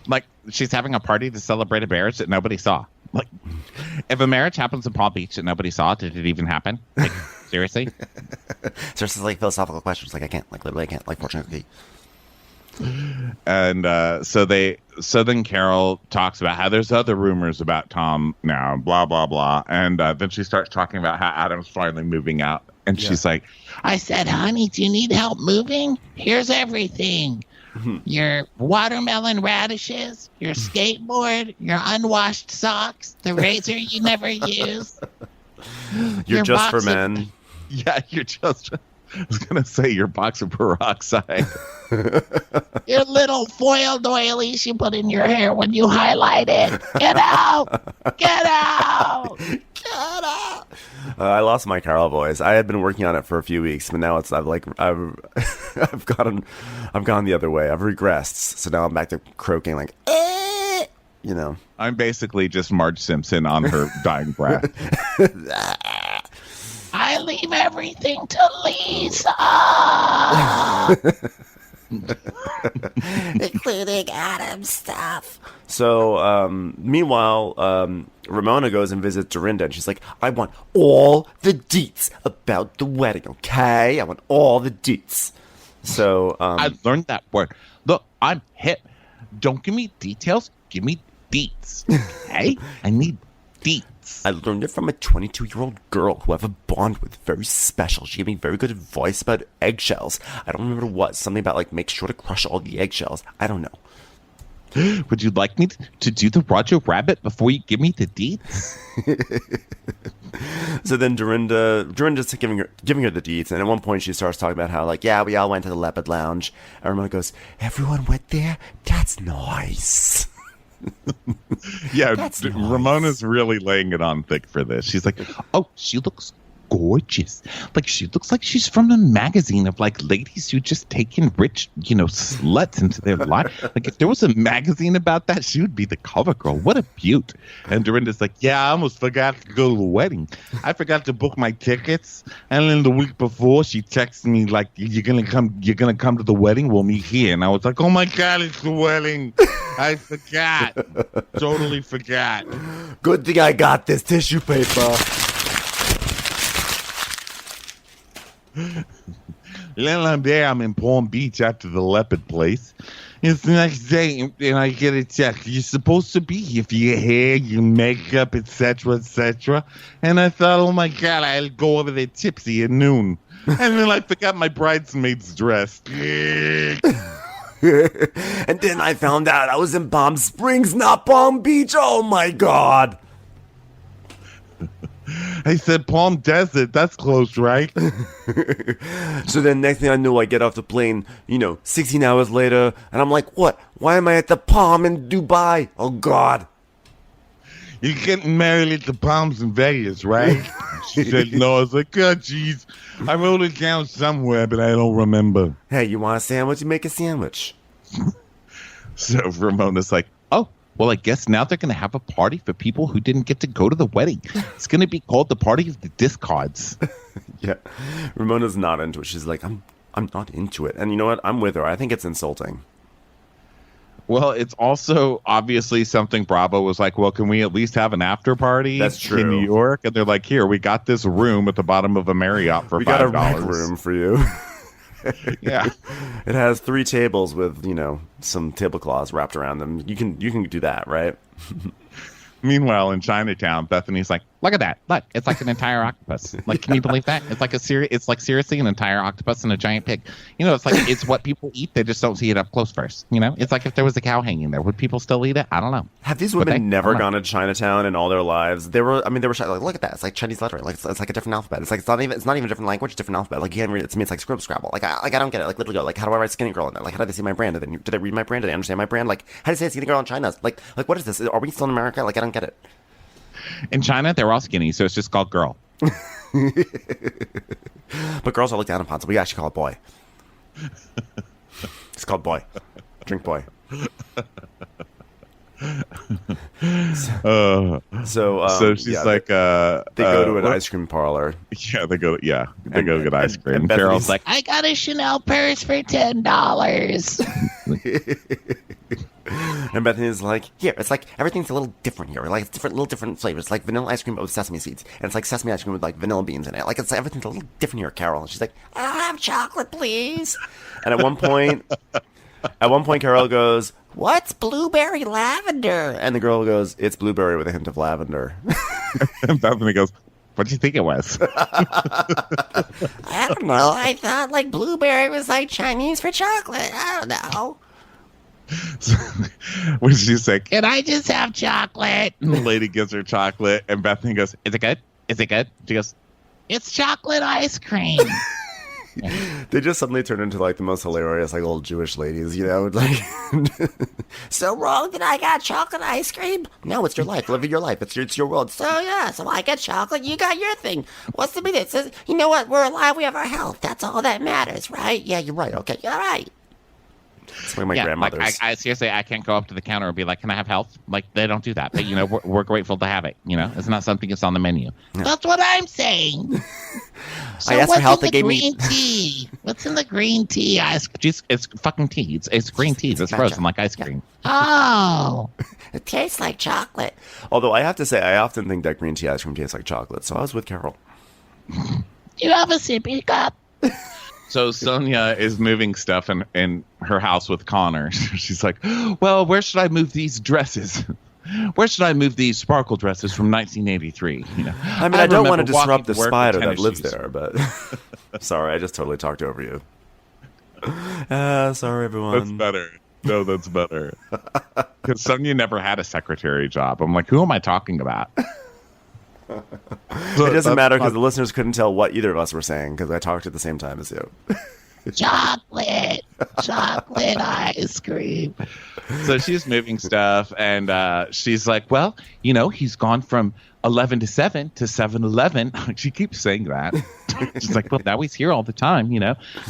like, she's having a party to celebrate a marriage that nobody saw. Like, if a marriage happens in Palm Beach that nobody saw, did it even happen? Like, seriously? So it's just like philosophical questions. Like I can't. Like literally, I can't. Like fortune cookie. And so then Carol talks about how there's other rumors about Tom now, blah, blah, blah. And then she starts talking about how Adam's finally moving out. And she's like, I said, honey, do you need help moving? Here's everything. Your watermelon radishes, your skateboard, your unwashed socks, the razor you never use. You're Your just for box of- men. yeah, you're just, I was going to say your box of peroxide. Your little foil doilies you put in your hair when you highlight it. Get out! Get out! Get out! I lost my Carol voice. I had been working on it for a few weeks, but now I've gone the other way. I've regressed, so now I'm back to croaking like, you know. I'm basically just Marge Simpson on her dying breath. I leave everything to Lisa. Including Adam's stuff. So, meanwhile, Ramona goes and visits Dorinda, and she's like, I want all the deets about the wedding, okay? I want all the deets. So, I learned that word. Look, I'm hip. Don't give me details. Give me deets. Okay? I need deets. I learned it from a 22-year-old girl who I have a bond with. Very special. She gave me very good advice about eggshells. I don't remember what. Something about, like, make sure to crush all the eggshells. I don't know. Would you like me to do the Roger Rabbit before you give me the deets? So then Dorinda's giving her the deets, and at one point she starts talking about how, like, yeah, we all went to the Leopard Lounge. And Ramona goes, everyone went there? That's nice. Yeah, That's nice. Ramona's really laying it on thick for this. She's like, oh, she looks gorgeous. Like, she looks like she's from a magazine of, like, ladies who just taken rich, sluts into their life. Like, if there was a magazine about that, she would be the cover girl. What a beaut. And Dorinda's like, yeah, I almost forgot to go to the wedding. I forgot to book my tickets. And then the week before, she texted me, like, you're gonna come to the wedding? We'll meet here. And I was like, oh, my God, it's the wedding. I forgot. Totally forgot. Good thing I got this tissue paper. Then I'm there. I'm in Palm Beach after the leopard place. It's the next day, and I get a text. You're supposed to be here for your hair, your makeup, etc., etc. And I thought, oh my God, I'll go over there tipsy at noon. And then I forgot my bridesmaid's dress. And then I found out I was in Palm Springs, not Palm Beach. Oh my God. I said Palm Desert. That's close, right? So then next thing I knew, I get off the plane, 16 hours later, and I'm like, what? Why am I at the Palm in Dubai? Oh, God. You're getting married at the Palms in Vegas, right? She said no. I was like, oh, jeez. I wrote it down somewhere, but I don't remember. Hey, you want a sandwich? You make a sandwich. So Ramona's like, oh, well, I guess now they're going to have a party for people who didn't get to go to the wedding. It's going to be called the Party of the Discards. Yeah. Ramona's not into it. She's like, I'm not into it. And you know what? I'm with her. I think it's insulting. Well, it's also obviously something Bravo was like, well, can we at least have an after party That's true. in New York? And they're like, here, we got this room at the bottom of a Marriott for $5. We got a rec room for you. Yeah. It has 3 tables with, some tablecloths wrapped around them. You can do that, right? Meanwhile, in Chinatown, Bethany's like, look at that. Look, it's like an entire octopus. Like, can you believe that? It's like seriously an entire octopus and a giant pig. It's what people eat. They just don't see it up close first. It's like if there was a cow hanging there, would people still eat it? I don't know. Have these women never gone to Chinatown in all their lives? They were shocked. Like, look at that. It's like Chinese lettering. Like, it's like a different alphabet. It's like, it's not even a different language, different alphabet. Like, you can't read it. To me, it's like Scribble Scrabble. Like, I don't get it. Like, literally go, like, how do I write Skinny Girl in there? Like, how do they see my brand? Do they read my brand? Do they understand my brand? Like, how do you say Skinny Girl in China? Like, what is this? Are we still in America? Like, I don't get it. In China, they're all skinny, so it's just called girl. But girls are looked down upon, so we actually call it boy. It's called boy. Drink boy. So she's like, they go to an ice cream parlor. Yeah, they go get ice cream. And Carol's like, I got a Chanel purse for $10. And Bethany's like, here, it's like everything's a little different here. Like, it's little different flavors. It's like vanilla ice cream but with sesame seeds. And it's like sesame ice cream with like vanilla beans in it. Like, everything's a little different here, Carol. And she's like, I'll have chocolate, please. and at one point, Carol goes, What's blueberry lavender? and the girl goes, it's blueberry with a hint of lavender. and Bethany goes, what do you think it was? I don't know. I thought like blueberry was like Chinese for chocolate. I don't know. When she's like, Can I just have chocolate? and the lady gives her chocolate, and Bethany goes, is it good? Is it good? She goes, It's chocolate ice cream. They just suddenly turn into like the most hilarious like old Jewish ladies, like. So wrong that I got chocolate ice cream? No, it's your life. Live your life. It's your world. So yeah, so I get chocolate, you got your thing. What's the big deal? It says, you know what? We're alive, we have our health. That's all that matters, right? Yeah, you're right. Okay. All right. It's like my grandmother's. Like I seriously, I can't go up to the counter and be like, "Can I have health?" Like they don't do that. But we're grateful to have it. It's not something that's on the menu. Yeah. That's what I'm saying. So I asked for health. They gave me green tea. What's in the green tea ice cream? It's fucking tea. It's green tea. It's frozen like ice cream. Oh, it tastes like chocolate. Although I have to say, I often think that green tea ice cream tastes like chocolate. So I was with Carol. You have a sippy cup. so Sonia is moving stuff in her house with Connor. She's like, well, where should I move these dresses? Where should I move these sparkle dresses from 1983? I don't want to disrupt the walking to work with spider that tennis lives shoes. there, but sorry, I just totally talked over you. Sorry, everyone. That's better. No, that's better. Because Sonia never had a secretary job. I'm like, who am I talking about? It doesn't matter because the listeners couldn't tell what either of us were saying because I talked at the same time as you. Chocolate ice cream. So she's moving stuff, and she's like, well, he's gone from 11 to 7 to 7-Eleven. She keeps saying that. She's like, well, now he's here all the time,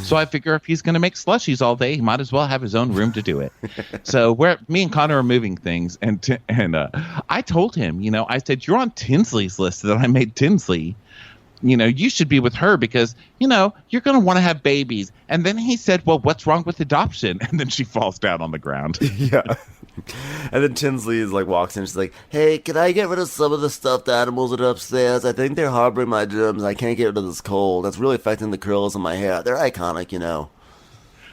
So I figure if he's going to make slushies all day, he might as well have his own room to do it. So me and Connor are moving things, and I told him, I said, you're on Tinsley's list that I made Tinsley. You should be with her because, you're going to want to have babies. And then he said, well, what's wrong with adoption? And then she falls down on the ground. Yeah. And then Tinsley walks in. She's like, hey, can I get rid of some of the stuffed animals that are upstairs? I think they're harboring my germs. I can't get rid of this cold. That's really affecting the curls in my hair. They're iconic,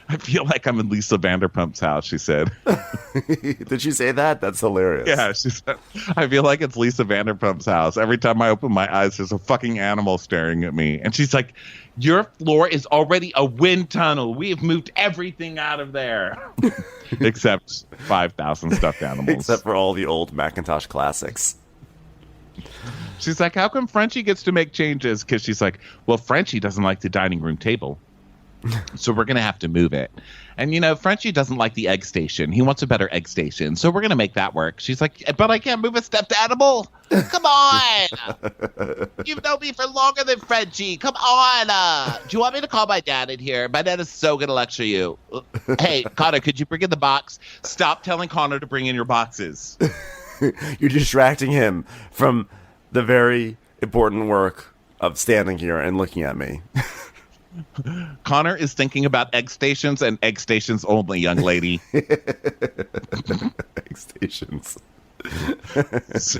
I feel like I'm in Lisa Vanderpump's house, she said. Did she say that? That's hilarious. Yeah, she said, I feel like it's Lisa Vanderpump's house. Every time I open my eyes, there's a fucking animal staring at me. And she's like, your floor is already a wind tunnel. We have moved everything out of there. Except 5,000 stuffed animals. Except for all the old Macintosh classics. She's like, how come Frenchie gets to make changes? Because she's like, well, Frenchie doesn't like the dining room table. So we're going to have to move it. And, you know, Frenchie doesn't like the egg station. He wants a better egg station. So we're going to make that work. She's like, but I can't move a stuffed animal. Come on. You've known me for longer than Frenchie. Come on. Do you want me to call my dad in here? My dad is so going to lecture you. Hey, Connor, could you bring in the box? Stop telling Connor to bring in your boxes. You're distracting him from the very important work of standing here and looking at me. Connor is thinking about egg stations and egg stations only, young lady. Egg stations. So,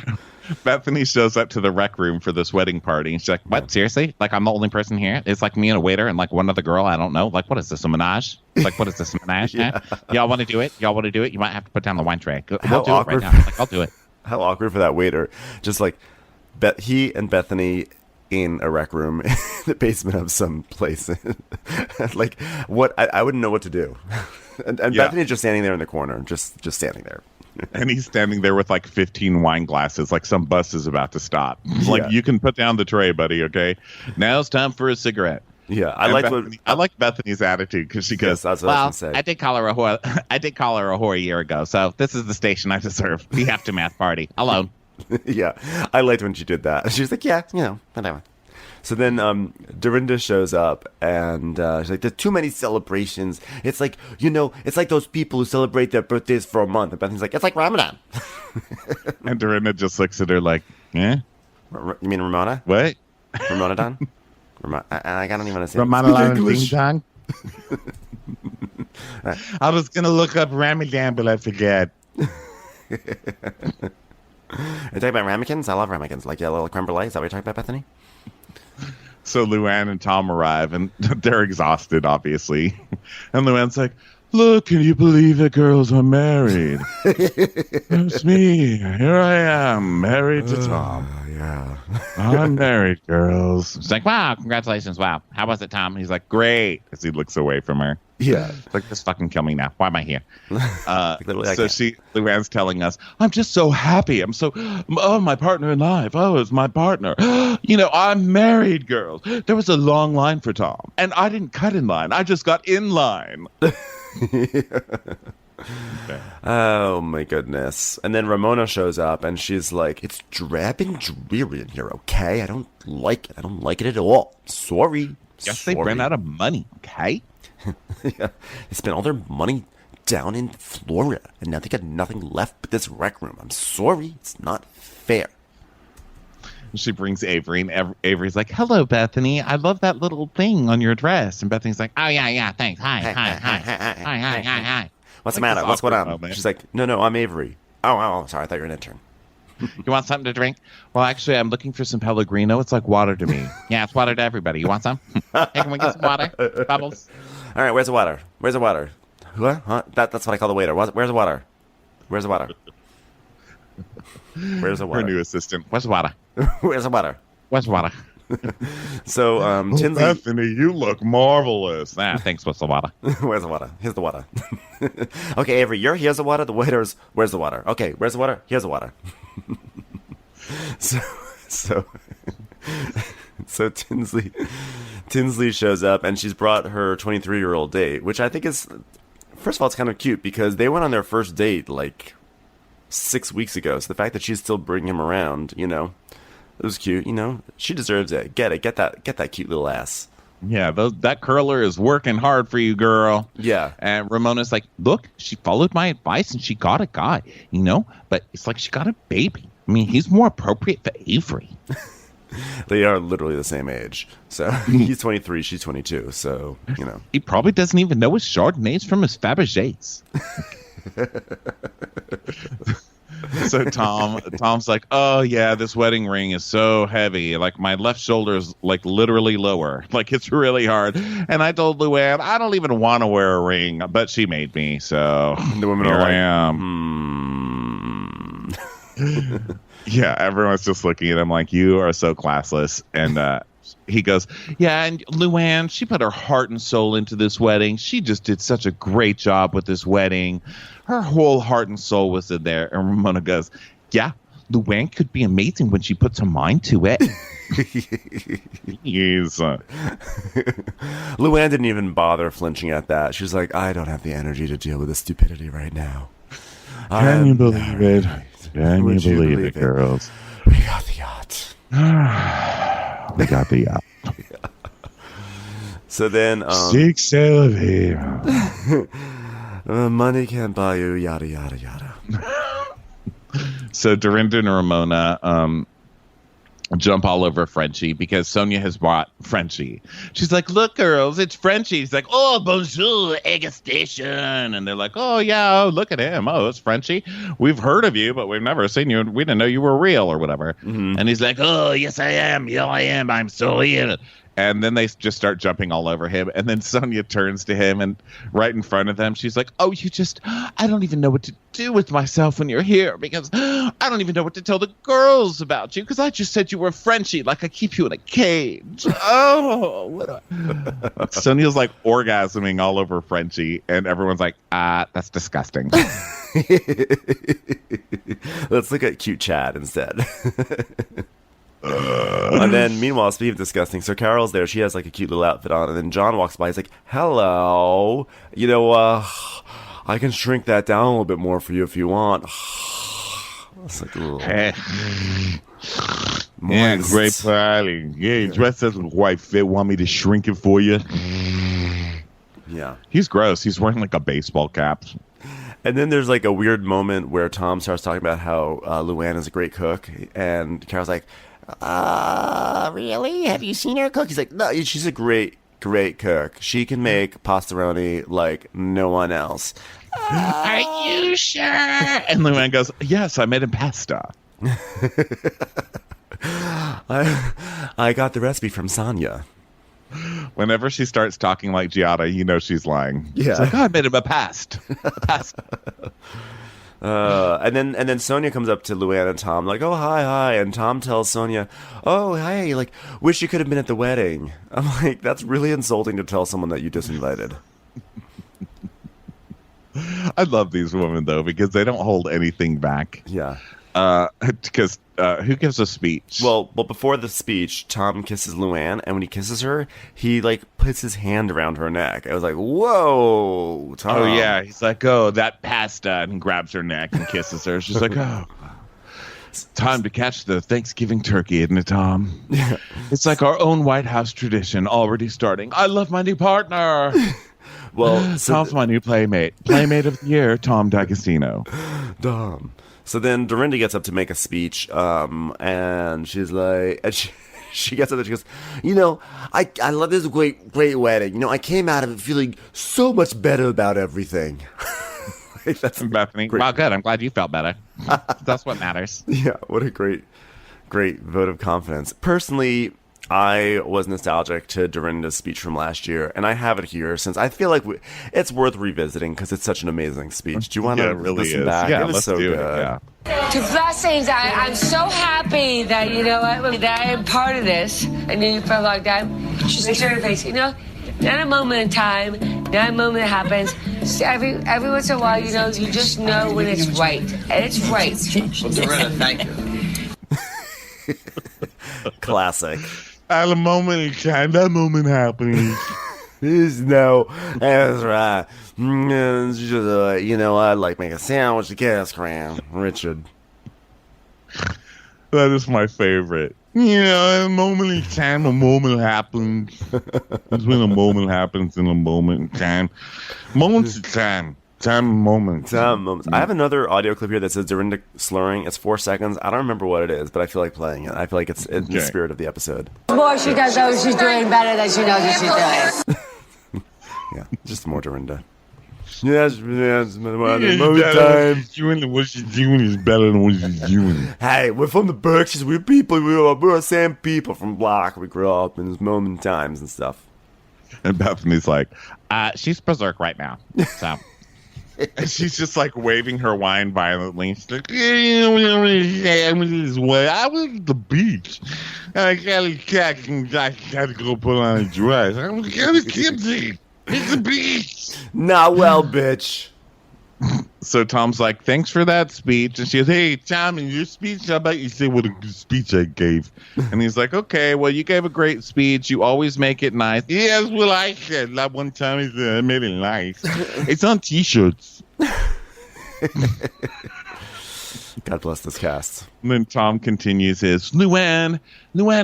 Bethany shows up to the rec room for this wedding party. She's like, what? Seriously? Like, I'm the only person here? It's like me and a waiter and like one other girl. I don't know. Like, what is this? A menage? It's like, what is this? A menage? Yeah. Y'all want to do it? Y'all want to do it? You might have to put down the wine tray. How I'll do awkward. it right now. Like, I'll do it. How awkward for that waiter. Just like he and Bethany in a rec room in the basement of some place. Like, what? I wouldn't know what to do. And Yeah. Bethany's just standing there in the corner, just standing there. And he's standing there with like 15 wine glasses, like some bus is about to stop. Like, Yeah. you can put down the tray, buddy, okay? Now it's time for a cigarette. Yeah, I like Bethany's attitude because she goes, that's what I Well, was gonna say. I did call her a whore. I did call her a whore a year ago. So this is the station I deserve. The aftermath party alone. Yeah, I liked when she did that. She's like, yeah, you know, whatever. So then Dorinda shows up, and she's like, there's too many celebrations. It's like, you know, it's like those people who celebrate their birthdays for a month. And Bethany's like, it's like Ramadan. and Dorinda just looks at her like, eh? You mean Ramona? What? Ramonadon? I don't even understand. Ramadan ding dong? I was going to look up Ramadan, but I forget. Are you talking about ramekins? I love ramekins. Like, yeah, little creme brulee. Is that what you're talking about, Bethany? So LuAnn and Tom arrive, and they're exhausted, obviously. And LuAnn's like, look, can you believe it, girls are married? It's me. Here I am, married to Tom. Yeah. I'm married, girls. It's like, wow, congratulations. Wow. How was it, Tom? And he's like, great, as he looks away from her. Yeah. Like, just fucking kill me now. Why am I here? Literally, I So can't. LuAnn's telling us, I'm just so happy. My partner in life. Oh, it's my partner. You know, I'm married, girls. There was a long line for Tom, and I didn't cut in line. I just got in line. Okay. Oh my goodness. And then Ramona shows up and she's like, it's drab and dreary in here, okay? I don't like it. I don't like it at all. Sorry. Guess they ran out of money, okay? Yeah. They spent all their money down in Florida and now they got nothing left but this rec room. I'm sorry. It's not fair. She brings Avery, and Avery's like, hello, Bethany. I love that little thing on your dress. And Bethany's like, Oh, yeah, thanks. Hi. What's the Like matter? this What's going awkward on? moment. She's like, no, I'm Avery. Oh, sorry. I thought you were an intern. You want something to drink? well, actually, I'm looking for some Pellegrino. It's like water to me. Yeah, it's water to everybody. You want some? Hey, can we get some water? Bubbles? All right, where's the water? Where's the water? What? Huh? That's what I call the waiter. Where's the water? Where's the water? Where's the Her water? new assistant. Where's the water? Where's the water? Where's the water? So, Tinsley... Bethany, you look marvelous. Ah, thanks. What's the water? Where's the water? Here's the water. Okay, Avery, here's the water. The waiter's, where's the water? Okay, where's the water? Here's the water. So Tinsley shows up and she's brought her 23-year-old date, which I think is, first of all, it's kind of cute because they went on their first date like 6 weeks ago. So the fact that she's still bringing him around, you know, it was cute. You know, she deserves it. Get that cute little ass. Yeah, that curler is working hard for you, girl. Yeah. And Ramona's like, look, she followed my advice and she got a guy, you know? But it's like she got a baby. I mean, he's more appropriate for Avery. They are literally the same age. So he's 23, she's 22. So, you know. He probably doesn't even know his Chardonnays from his Fabergés. So Tom's like, oh yeah, this wedding ring is so heavy. Like my left shoulder is like literally lower. Like it's really hard. And I told LuAnn, I don't even want to wear a ring, but she made me. So The women here are like, I am. Yeah, everyone's just looking at him like, you are so classless. And he goes, yeah, and LuAnn, she put her heart and soul into this wedding. She just did such a great job with this wedding. Her whole heart and soul was in there. And Ramona goes, yeah, LuAnn could be amazing when she puts her mind to it. Yes. LuAnn didn't even bother flinching at that. She was like, I don't have the energy to deal with this stupidity right now. Can you believe it? Can you believe it, girls? We got the yacht. We got the yacht. So then, Seek sail of here. money can't buy you, yada, yada, yada. So Dorinda and Ramona jump all over Frenchie because Sonia has bought Frenchie. She's like, look, girls, it's Frenchie. He's like, oh, bonjour, egustation. And they're like, oh, yeah, look at him. Oh, it's Frenchie. We've heard of you, but we've never seen you. We didn't know you were real or whatever. Mm-hmm. And he's like, oh, yes, I am. Yeah, I am. I'm so real. And then they just start jumping all over him. And then Sonia turns to him and right in front of them, she's like, oh, I don't even know what to do with myself when you're here because I don't even know what to tell the girls about you because I just said you were Frenchie, like I keep you in a cage. Oh, Sonia's like orgasming all over Frenchie. And everyone's like, that's disgusting. Let's look at cute Chad instead. And then meanwhile, speaking of disgusting, so Carol's there, she has like a cute little outfit on, and then John walks by, he's like, hello, I can shrink that down a little bit more for you if you want. It's like, yeah, great party. Yeah, dress doesn't quite fit. Want me to shrink it for you? Yeah. He's gross. He's wearing like a baseball cap. And then there's like a weird moment where Tom starts talking about how LuAnn is a great cook, and Carol's like, really? Have you seen her cook? he's like, no, she's a great cook. She can make pastaroni like no one else. Are you sure? And LuAnn goes, yes, I made him pasta. I got the recipe from Sonia. Whenever she starts talking like Giada, you know she's lying. Yeah. It's like, oh, I made him a pasta. And then Sonia comes up to LuAnn and Tom like, oh, hi, and Tom tells Sonia, oh, hey, like, wish you could have been at the wedding. I'm like, that's really insulting to tell someone that you disinvited. I love these women though because they don't hold anything back. Yeah. Because who gives a speech? Well, before the speech, Tom kisses LuAnn, and when he kisses her, he like puts his hand around her neck. I was like, "Whoa, Tom!" Oh yeah, he's like, "Oh, that pasta," and he grabs her neck and kisses her. She's like, "Oh, it's time to catch the Thanksgiving turkey, isn't it, Tom?" Yeah. It's like our own White House tradition already starting. I love my new partner. Well, Tom's my new playmate of the year, Tom D'Agostino. Dom. So then Dorinda gets up to make a speech, and she's like, and she gets up and she goes, I love this great wedding. I came out of it feeling so much better about everything. That's Bethany. Great. Well, good. I'm glad you felt better. That's what matters. Yeah, what a great vote of confidence. Personally, I was nostalgic to Dorinda's speech from last year, and I have it here since I feel like it's worth revisiting because it's such an amazing speech. Do you want to really listen back? Yeah, it was let's so do good. It. Yeah. To blessings, I'm so happy that, that I am part of this. I knew you for a long time. She's like, sort of face, not a moment in time, not a moment that happens. So every once in a while, you just know when it's right. And it's right. Well, Dorinda, thank you. Classic. At a moment in time, that moment happening. That's right. It's just, I like make a sandwich to gas cram. Richard. That is my favorite. A moment in time, a moment happens. It's when a moment happens in a moment in time. Moments in time. Time moments. I have another audio clip here that says Dorinda slurring. It's 4 seconds. I don't remember what it is, but I feel like playing it. I feel like it's in the spirit of the episode. The more she does those, she's doing better than she knows that she's doing. Yeah, just more Dorinda. Yes, most times. What she's doing is better than what she's doing. Hey, we're from the Berkshires. We're people. We're the same people from Block. We grew up in this moment times and stuff. And Bethany's like, She's berserk right now. So. and she's just like waving her wine violently. She's like, I was at the beach. I gotta go put on a dress. I'm kind of tipsy. It's the beach. Nah, well, bitch. So Tom's like, thanks for that speech. And she goes, hey, Tom, in your speech, how about you say what a good speech I gave? And he's like, okay, well, you gave a great speech. You always make it nice. Yes, well, I said that one time I made it nice. It's on T-shirts. God bless this cast. And then Tom continues his, LuAnn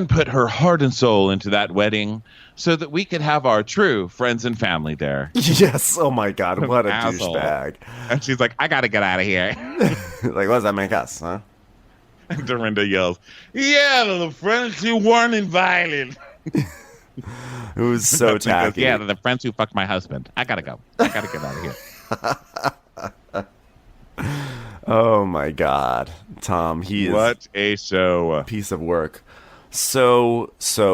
put her heart and soul into that wedding so that we could have our true friends and family there. Yes. Oh, my God. What a Asshole. douchebag. And she's like, I got to get out of here. Like, what does that make us, huh? And Dorinda yells, yeah, the friends who weren't invited. It was so tacky. Yeah, the friends who fucked my husband. I got to go. I got to get out of here. Oh, my God. Tom, he is... What a show. Piece of work. So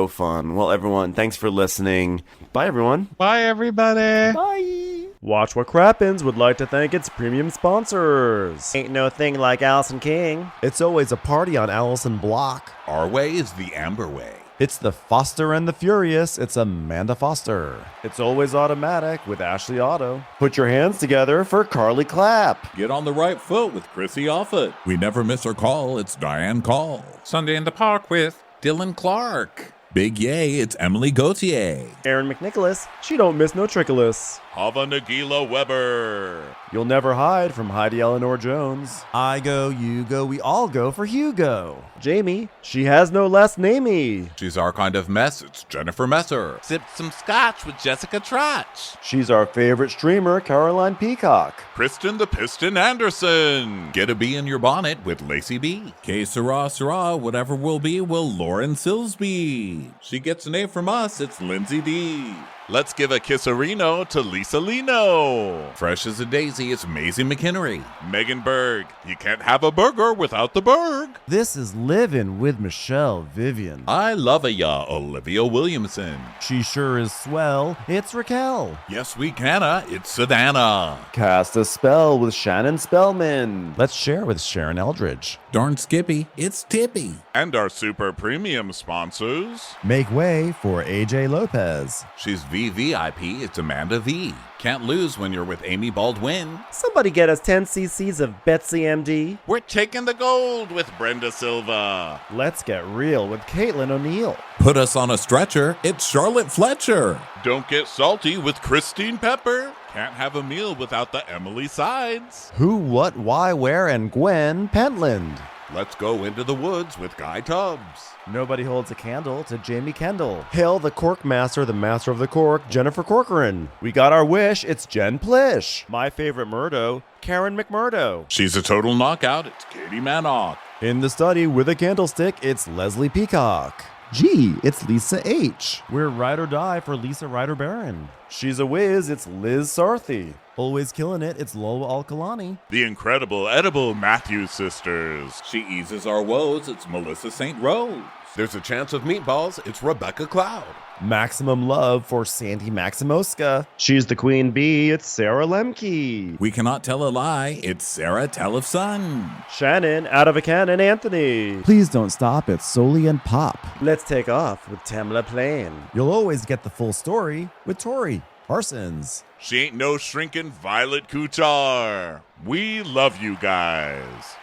fun. Well, everyone, thanks for listening. Bye, everyone. Bye, everybody. Bye. Watch What Crappens would like to thank its premium sponsors. Ain't no thing like Allison King. It's always a party on Allison Block. Our way is the Amber way. It's the Foster and the Furious. It's Amanda Foster. It's always automatic with Ashley Auto. Put your hands together for Carly Clapp. Get on the right foot with Chrissy Offit. We never miss our call. It's Diane Call. Sunday in the Park with Dylan Clark. Big yay, it's Emily Gauthier. Aaron McNicholas. She don't miss no trickolas. Hava Nagila Weber. You'll never hide from Heidi Eleanor Jones. I go, you go, we all go for Hugo. Jamie, she has no last namey. She's our kind of mess. It's Jennifer Messer. Sipped some scotch with Jessica Trotch. She's our favorite streamer, Caroline Peacock. Kristen the Piston Anderson. Get a bee in your bonnet with Lacey B. Que sera, sera, whatever will be, will Lauren Silsby. She gets an A from us. It's Lindsay D. Let's give a kisserino to Lisa Lino. Fresh as a daisy, it's Maisie McHenry. Megan Berg. You can't have a burger without the Berg. This is Livin' with Michelle Vivian. I love ya, Olivia Williamson. She sure is swell. It's Raquel. Yes, we canna. It's Savannah. Cast a spell with Shannon Spellman. Let's share with Sharon Eldridge. Darn Skippy, it's Tippy. And our super premium sponsors. Make way for AJ Lopez. She's VVIP, it's Amanda V. Can't lose when you're with Amy Baldwin. Somebody get us 10 cc's of Betsy MD. We're taking the gold with Brenda Silva. Let's get real with Caitlin O'Neill. Put us on a stretcher, it's Charlotte Fletcher. Don't get salty with Christine Pepper. Can't have a meal without the Emily Sides. Who, what, why, where, and Gwen Pentland. Let's go into the woods with Guy Tubbs. Nobody holds a candle to Jamie Kendall. Hail the cork master, the master of the cork, Jennifer Corcoran. We got our wish, it's Jen Plish. My favorite Murdo, Karen McMurdo. She's a total knockout, it's Katie Manock. In the study with a candlestick, it's Leslie Peacock. Gee, it's Lisa H. We're ride or die for Lisa Ryder Barron. She's a whiz, it's Liz Sarthy. Always killing it, it's Lola Alkalani. The incredible edible Matthews sisters. She eases our woes, it's Melissa St. Rose. There's a chance of meatballs, it's Rebecca Cloud. Maximum love for Sandy Maximoska. She's the queen bee, it's Sarah Lemke. We cannot tell a lie, it's Sarah Tellefson. Shannon, out of a cannon, Anthony. Please don't stop, it's Soli and Pop. Let's take off with Tamla Plain. You'll always get the full story with Tori Parsons. She ain't no shrinking Violet Kuchar. We love you guys.